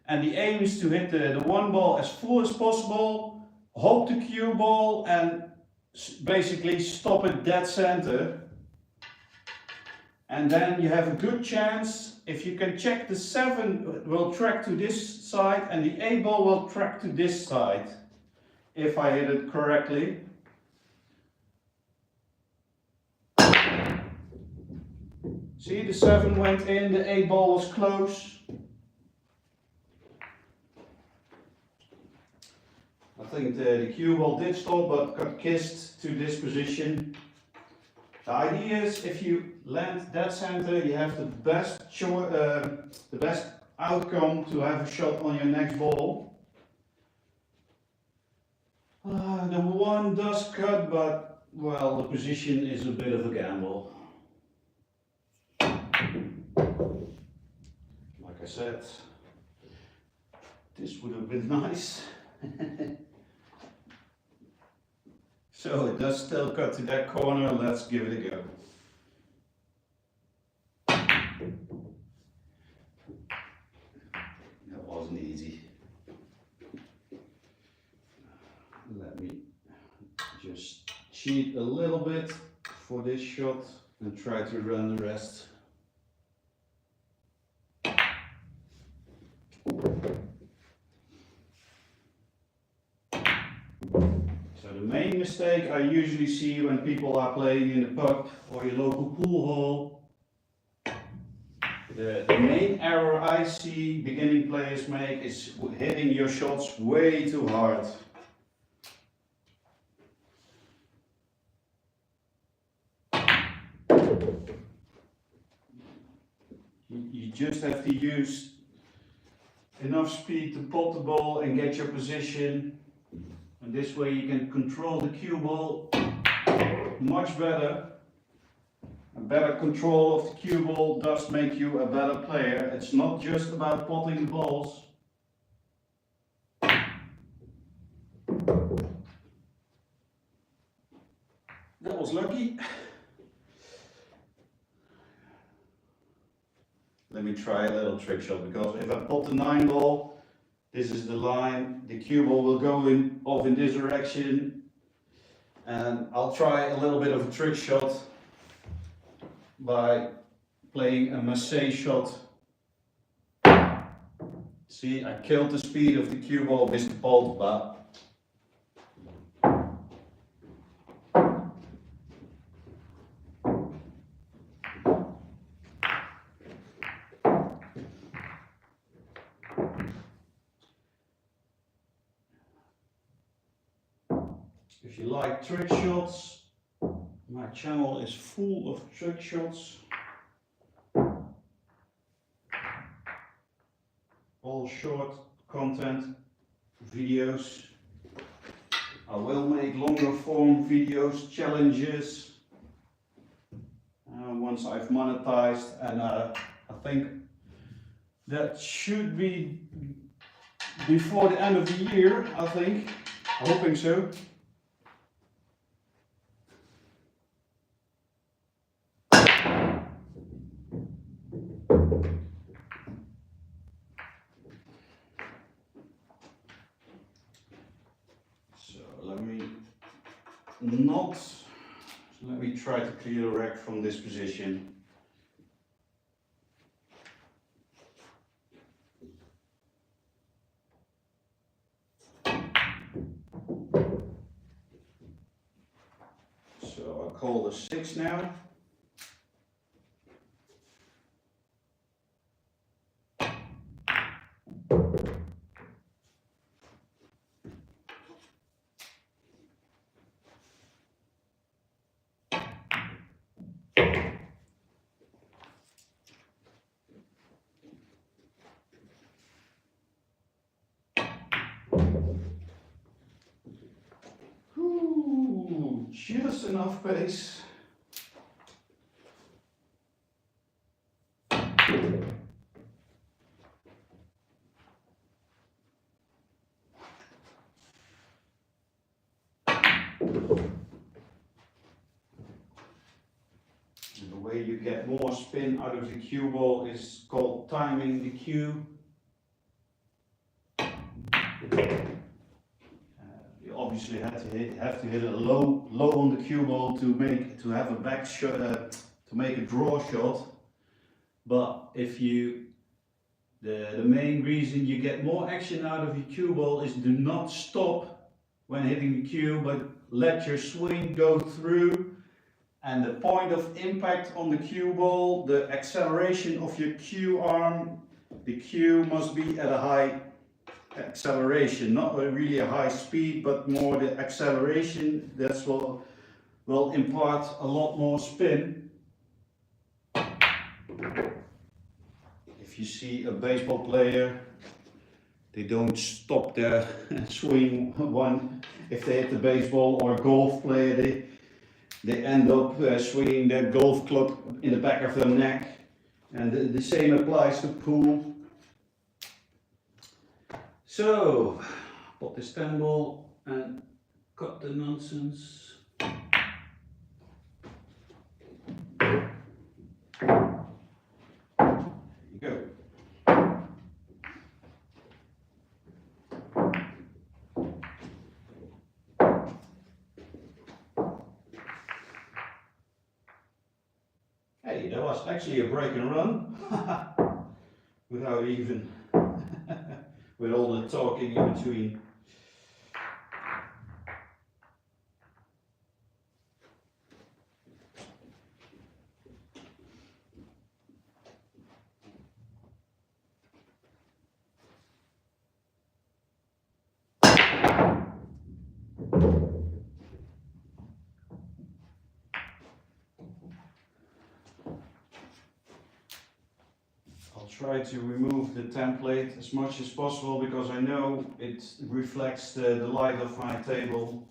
and the aim is to hit the 1 ball as full as possible, hope the cue ball, and basically stop it dead center. And then you have a good chance, if you can check, the 7 will track to this side and the 8 ball will track to this side, if I hit it correctly. See, the 7 went in, the 8 ball was close. I think the cue ball did stop but got kissed to this position. The idea is, if you land dead center, you have the best outcome to have a shot on your next ball. The 1 does cut, but well, the position is a bit of a gamble. Like I said, this would have been nice. So it does still cut to that corner. Let's give it a go. That wasn't easy. Let me just cheat a little bit for this shot and try to run the rest. So the main mistake I usually see when people are playing in the pub or your local pool hall, the main error I see beginning players make is hitting your shots way too hard. You just have to use enough speed to pot the ball and get your position. And this way you can control the cue ball much better. A better control of the cue ball does make you a better player. It's not just about potting the balls. That was lucky. Let me try a little trick shot, because if I pot the 9 ball, this is the line, the cue ball will go off in this direction, and I'll try a little bit of a trick shot by playing a massé shot. See, I killed the speed of the cue ball with the ball bat. If you like trick shots, my channel is full of trick shots. All short content videos. I will make longer form videos, challenges, once I've monetized, and I think that should be before the end of the year, I think. I'm hoping so. Let me try to clear the rack from this position. So I'll call the 6 now. Just enough pace. And the way you get more spin out of the cue ball is called timing the cue. Obviously have to hit it low on the cue ball to have a back shot, to make a draw shot. But if you the main reason you get more action out of your cue ball is do not stop when hitting the cue, but let your swing go through, and the point of impact on the cue ball, the acceleration of your cue arm, the cue must be at a high acceleration, not really a high speed, but more the acceleration. That's what will impart a lot more spin. If you see a baseball player, they don't stop their swing if they hit the baseball, or a golf player, they end up swinging their golf club in the back of their neck, and the same applies to pool. So, put this 10 ball and cut the nonsense. There you go. Hey, that was actually a break and run without even with all the talking in between. Try to remove the template as much as possible, because I know it reflects the light of my table.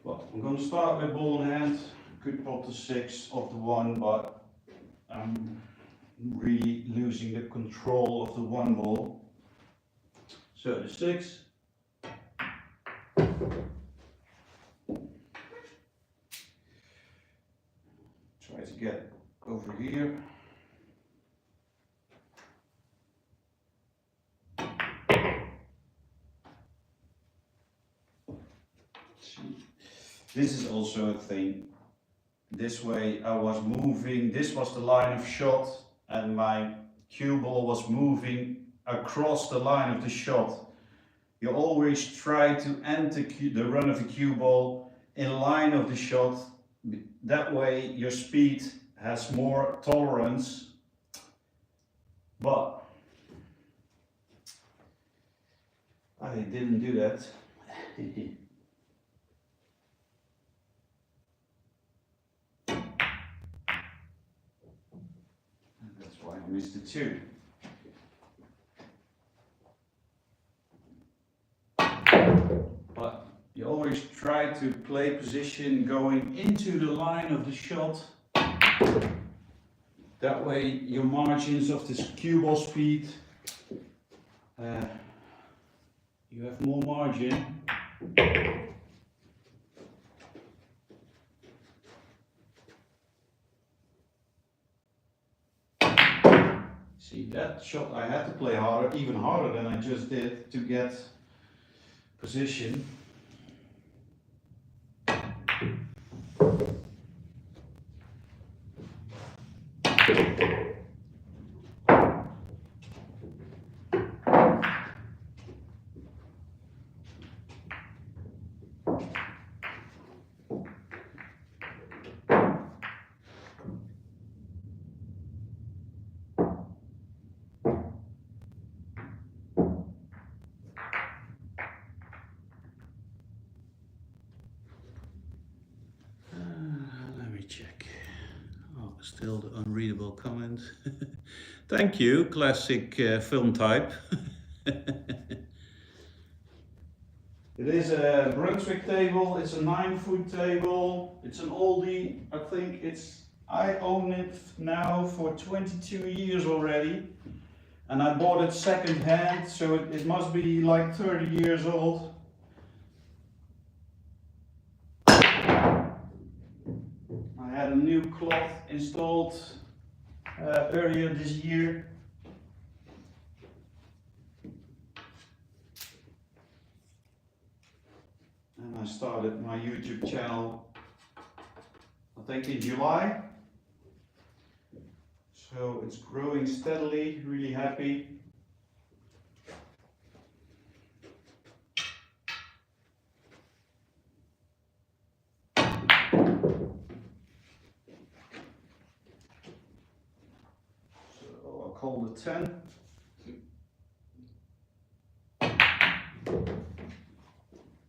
But I'm going to start with ball in hand. Could pot the 6 of the 1, but I'm really losing the control of the 1 ball. So the 6. Try to get over here. See, this is also a thing. This way I was moving, this was the line of shot, and my cue ball was moving across the line of the shot. You always try to end the run of the cue ball in line of the shot. That way your speed has more tolerance. But I didn't do that. That's why I missed the 2. But you always try to play position going into the line of the shot. That way your margins of this cue ball speed, you have more margin. See, that shot I had to play harder, even harder than I just did, to get position. Check. Oh, still the unreadable comment. Thank you, classic film type. It is a Brunswick table. It's a 9-foot table. It's an oldie. I think I own it now for 22 years already. And I bought it second hand, so it must be like 30 years old. I had a new cloth installed earlier this year. And I started my YouTube channel, I think in July. So it's growing steadily, really happy. Call the 10.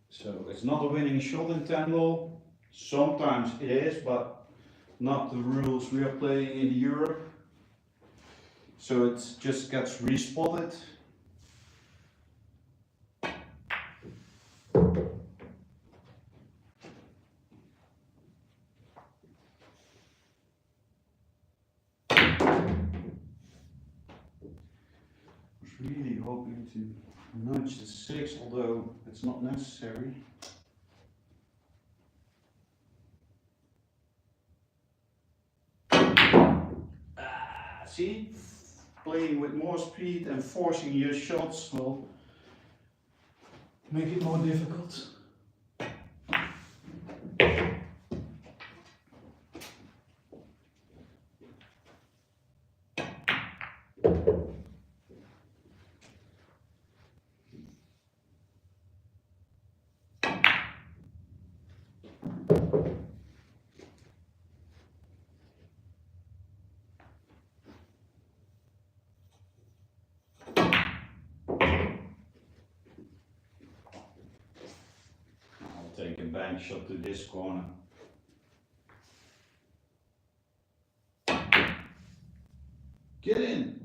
So it's not a winning shot in 10 ball. Sometimes it is, but not the rules we are playing in Europe. So it just gets respotted. Really hoping to nudge the 6, although it's not necessary. See, playing with more speed and forcing your shots will make it more difficult. Take a bank shot to this corner. Get in!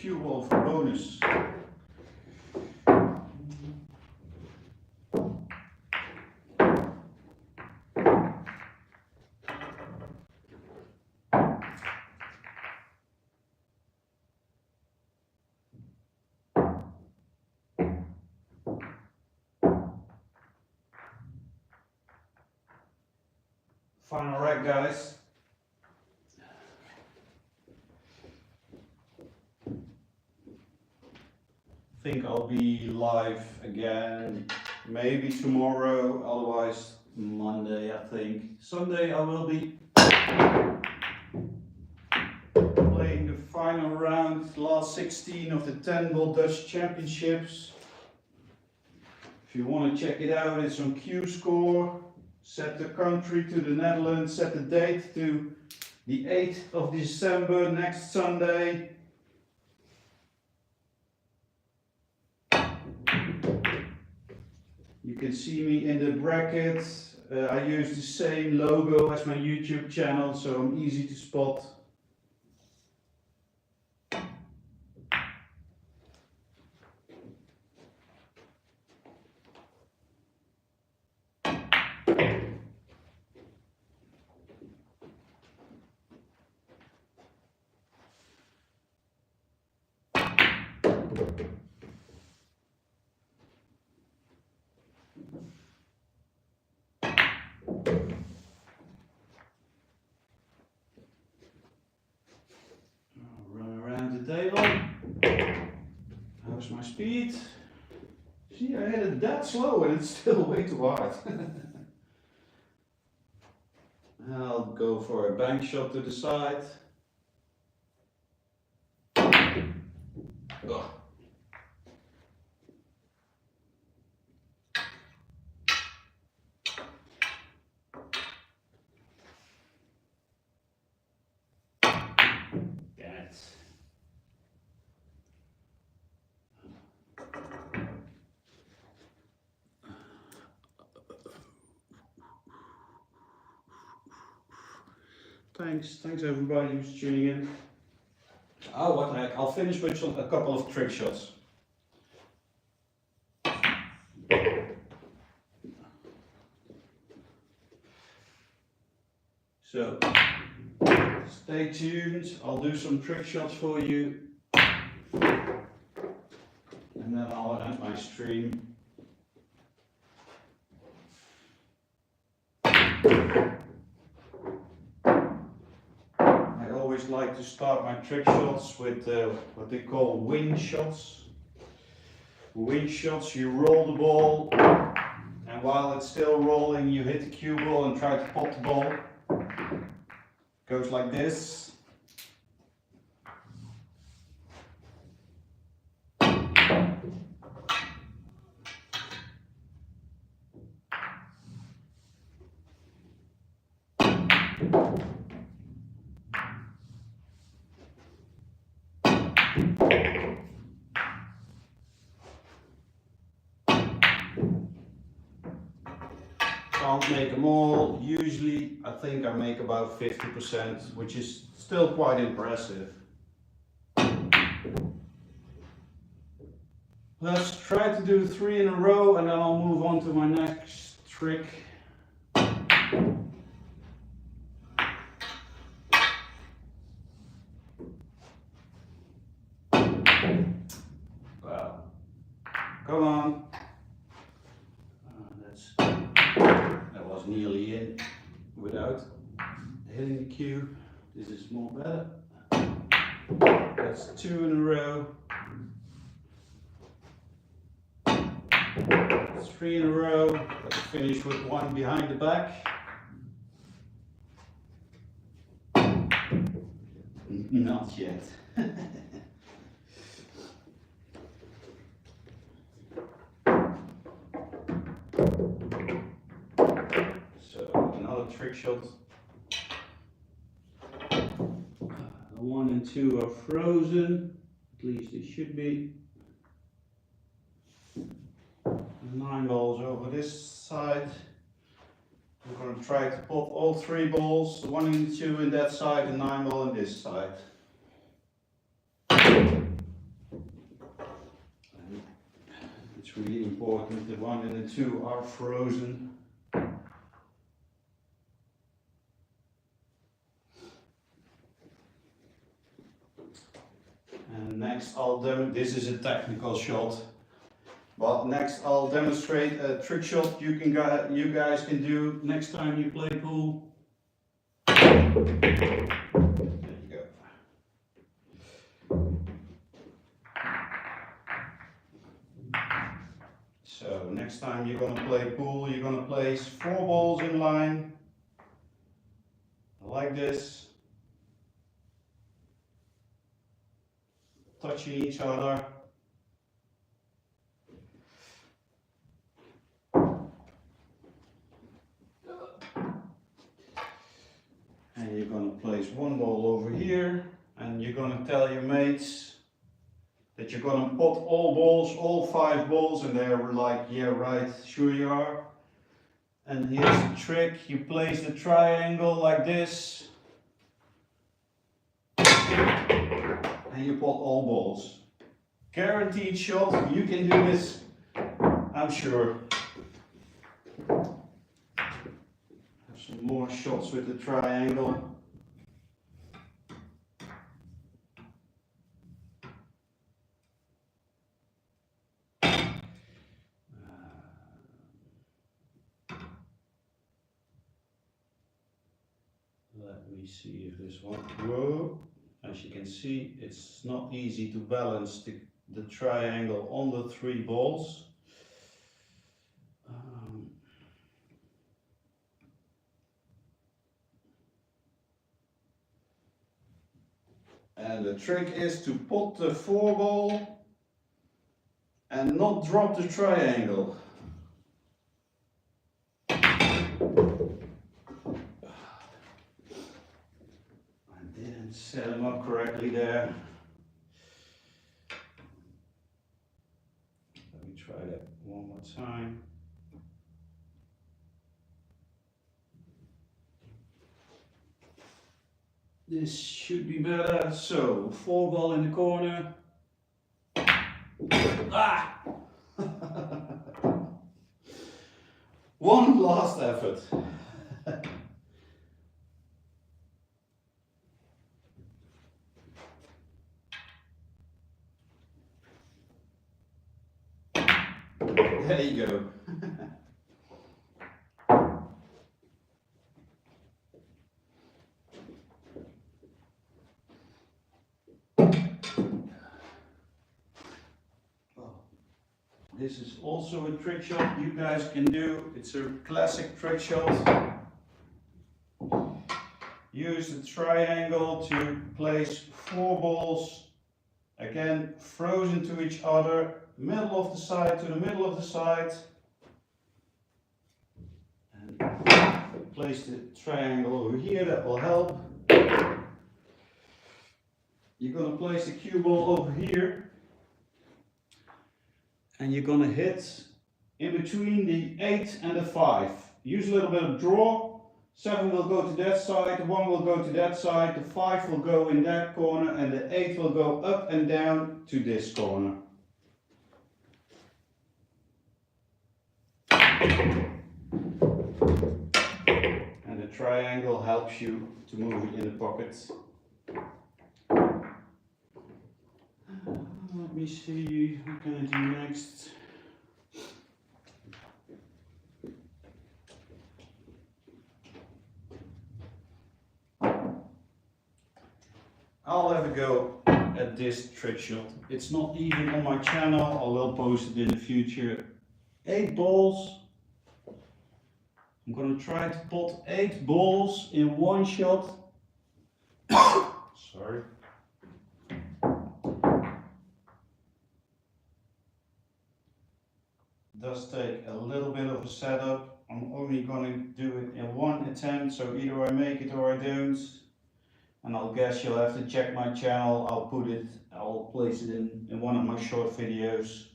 cue ball for bonus. Final rack, guys. I think I'll be live again, maybe tomorrow, otherwise Monday, I think. Sunday I will be playing the final round, last 16 of the 10-ball Dutch Championships. If you want to check it out, it's on Q-Score. Set the country to the Netherlands, set the date to the 8th of December, next Sunday. You can see me in the bracket. I use the same logo as my YouTube channel, so I'm easy to spot. Run around the table. How's my speed? See, I hit it that slow and it's still way too hard. I'll go for a bank shot to the side. Ugh. Thanks everybody who's tuning in. Oh, what the heck, I'll finish with a couple of trick shots. So, stay tuned, I'll do some trick shots for you. And then I'll end my stream. I like to start my trick shots with what they call wing shots. Wing shots, you roll the ball, and while it's still rolling, you hit the cue ball and try to pop the ball. Goes like this. Can't make them all. Usually I think I make about 50%, which is still quite impressive. Let's try to do 3 in a row and then I'll move on to my next trick. Wow. Come on. That was nearly in without hitting the cue. This is more better. That's 2 in a row. 3 in a row. Let's finish with 1 behind the back. Not yet. So another trick shot. 1 and 2 are frozen. At least they should be. 9 balls over this side. I'm going to try to pop all 3 balls, the 1 and 2 in that side, and 9 ball in this side. That's really important. The 1 and the 2 are frozen. And next this is a technical shot. But next I'll demonstrate a trick shot you guys can do next time you play pool. There you go. So next time you're gonna play pool, you're gonna place 4 balls in line like this, touching each other. And you're going to place 1 ball over here, and you're going to tell your mates that you're going to pot all balls, all 5 balls, and they were like, yeah right, sure you are. And here's the trick: you place the triangle like this, and you pot all balls. Guaranteed shot, you can do this, I'm sure. Some more shots with the triangle. Let me see if this one. Whoa! As you can see, it's not easy to balance the triangle on the 3 balls. And the trick is to pot the 4 ball and not drop the triangle. I didn't set them up correctly there. Let me try that one more time. This should be better. So 4 ball in the corner. Ah! One last effort. There you go. This is also a trick shot you guys can do. It's a classic trick shot. Use the triangle to place 4 balls, again frozen to each other, middle of the side to the middle of the side. And place the triangle over here, that will help. You're going to place the cue ball over here. And you're going to hit in between the 8 and the 5. Use a little bit of draw. 7 will go to that side, the 1 will go to that side, the 5 will go in that corner, and the 8 will go up and down to this corner. And the triangle helps you to move it in the pocket. Let me see, what can I do next? I'll have a go at this trick shot. It's not even on my channel, I will post it in the future. 8 balls. I'm going to try to pot 8 balls in one shot. Sorry. Does take a little bit of a setup. I'm only going to do it in one attempt, so either I make it or I don't. And I'll guess you'll have to check my channel. I'll place it in one of my short videos.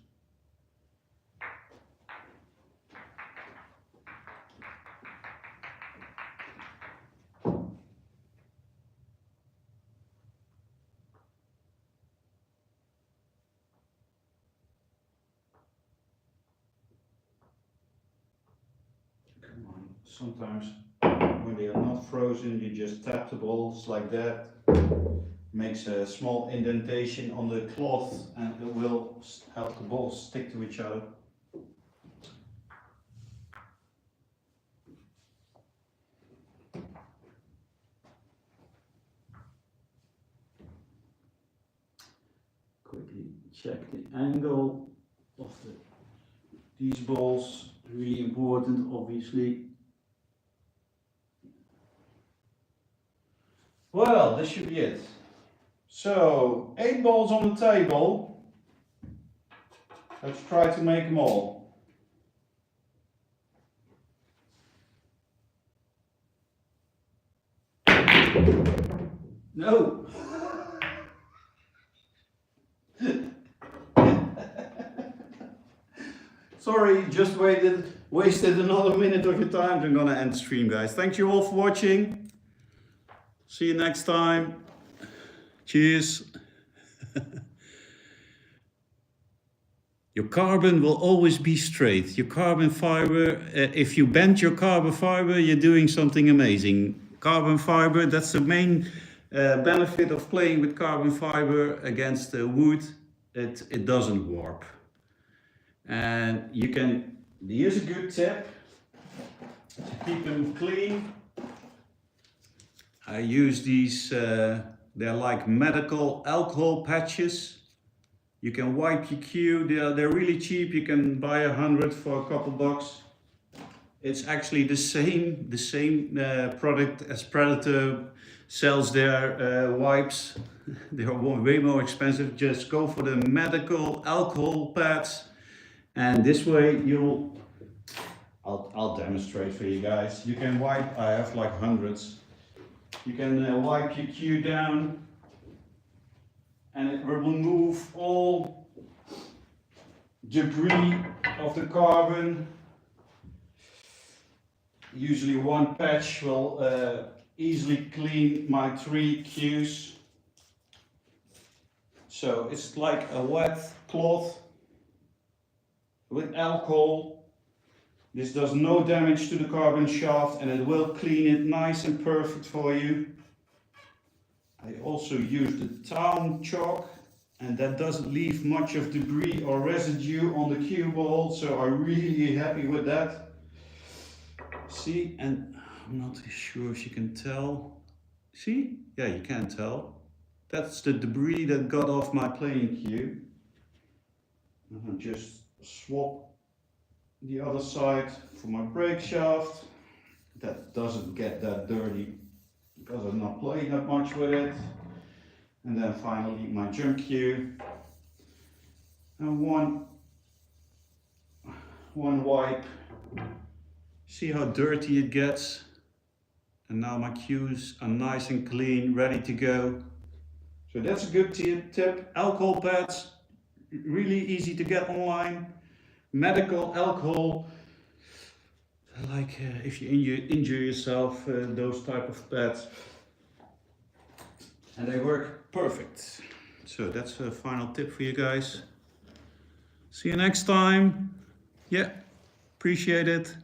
sometimes when they are not frozen, you just tap the balls like that. Makes a small indentation on the cloth and it will help the balls stick to each other. Quickly check the angle of these balls, really important obviously. Well, this should be it. So, 8 balls on the table. Let's try to make them all. No! Sorry, just wasted another minute of your time. I'm gonna end the stream, guys. Thank you all for watching. See you next time. Cheers. Your carbon will always be straight. Your carbon fiber, if you bend your carbon fiber, you're doing something amazing. Carbon fiber, that's the main benefit of playing with carbon fiber against wood. It doesn't warp. And you can, here's a good tip to keep them clean. I use these, they're like medical alcohol patches. You can wipe your cue, they're really cheap, you can buy 100 for a couple bucks. It's actually the same product as Predator sells their wipes. They're way more expensive. Just go for the medical alcohol pads. And this way I'll demonstrate for you guys. You can wipe, I have like hundreds. You can wipe your cue down and it will remove all debris of the carbon. Usually one patch will easily clean my 3 cues. So it's like a wet cloth with alcohol. This does no damage to the carbon shaft and it will clean it nice and perfect for you. I also use the town chalk and that doesn't leave much of debris or residue on the cue ball, so I'm really happy with that. See, and I'm not sure if you can tell. See? Yeah, you can tell. That's the debris that got off my playing cue. And I'll just swap the other side for my brake shaft. That doesn't get that dirty because I'm not playing that much with it. And then finally my jump cue. And one wipe. See how dirty it gets? And now my cues are nice and clean, ready to go. So that's a good tip. Alcohol pads, really easy to get online. Medical alcohol, like if you injure yourself, those type of pads. And they work perfect. So that's a final tip for you guys. See you next time. Yeah, appreciate it.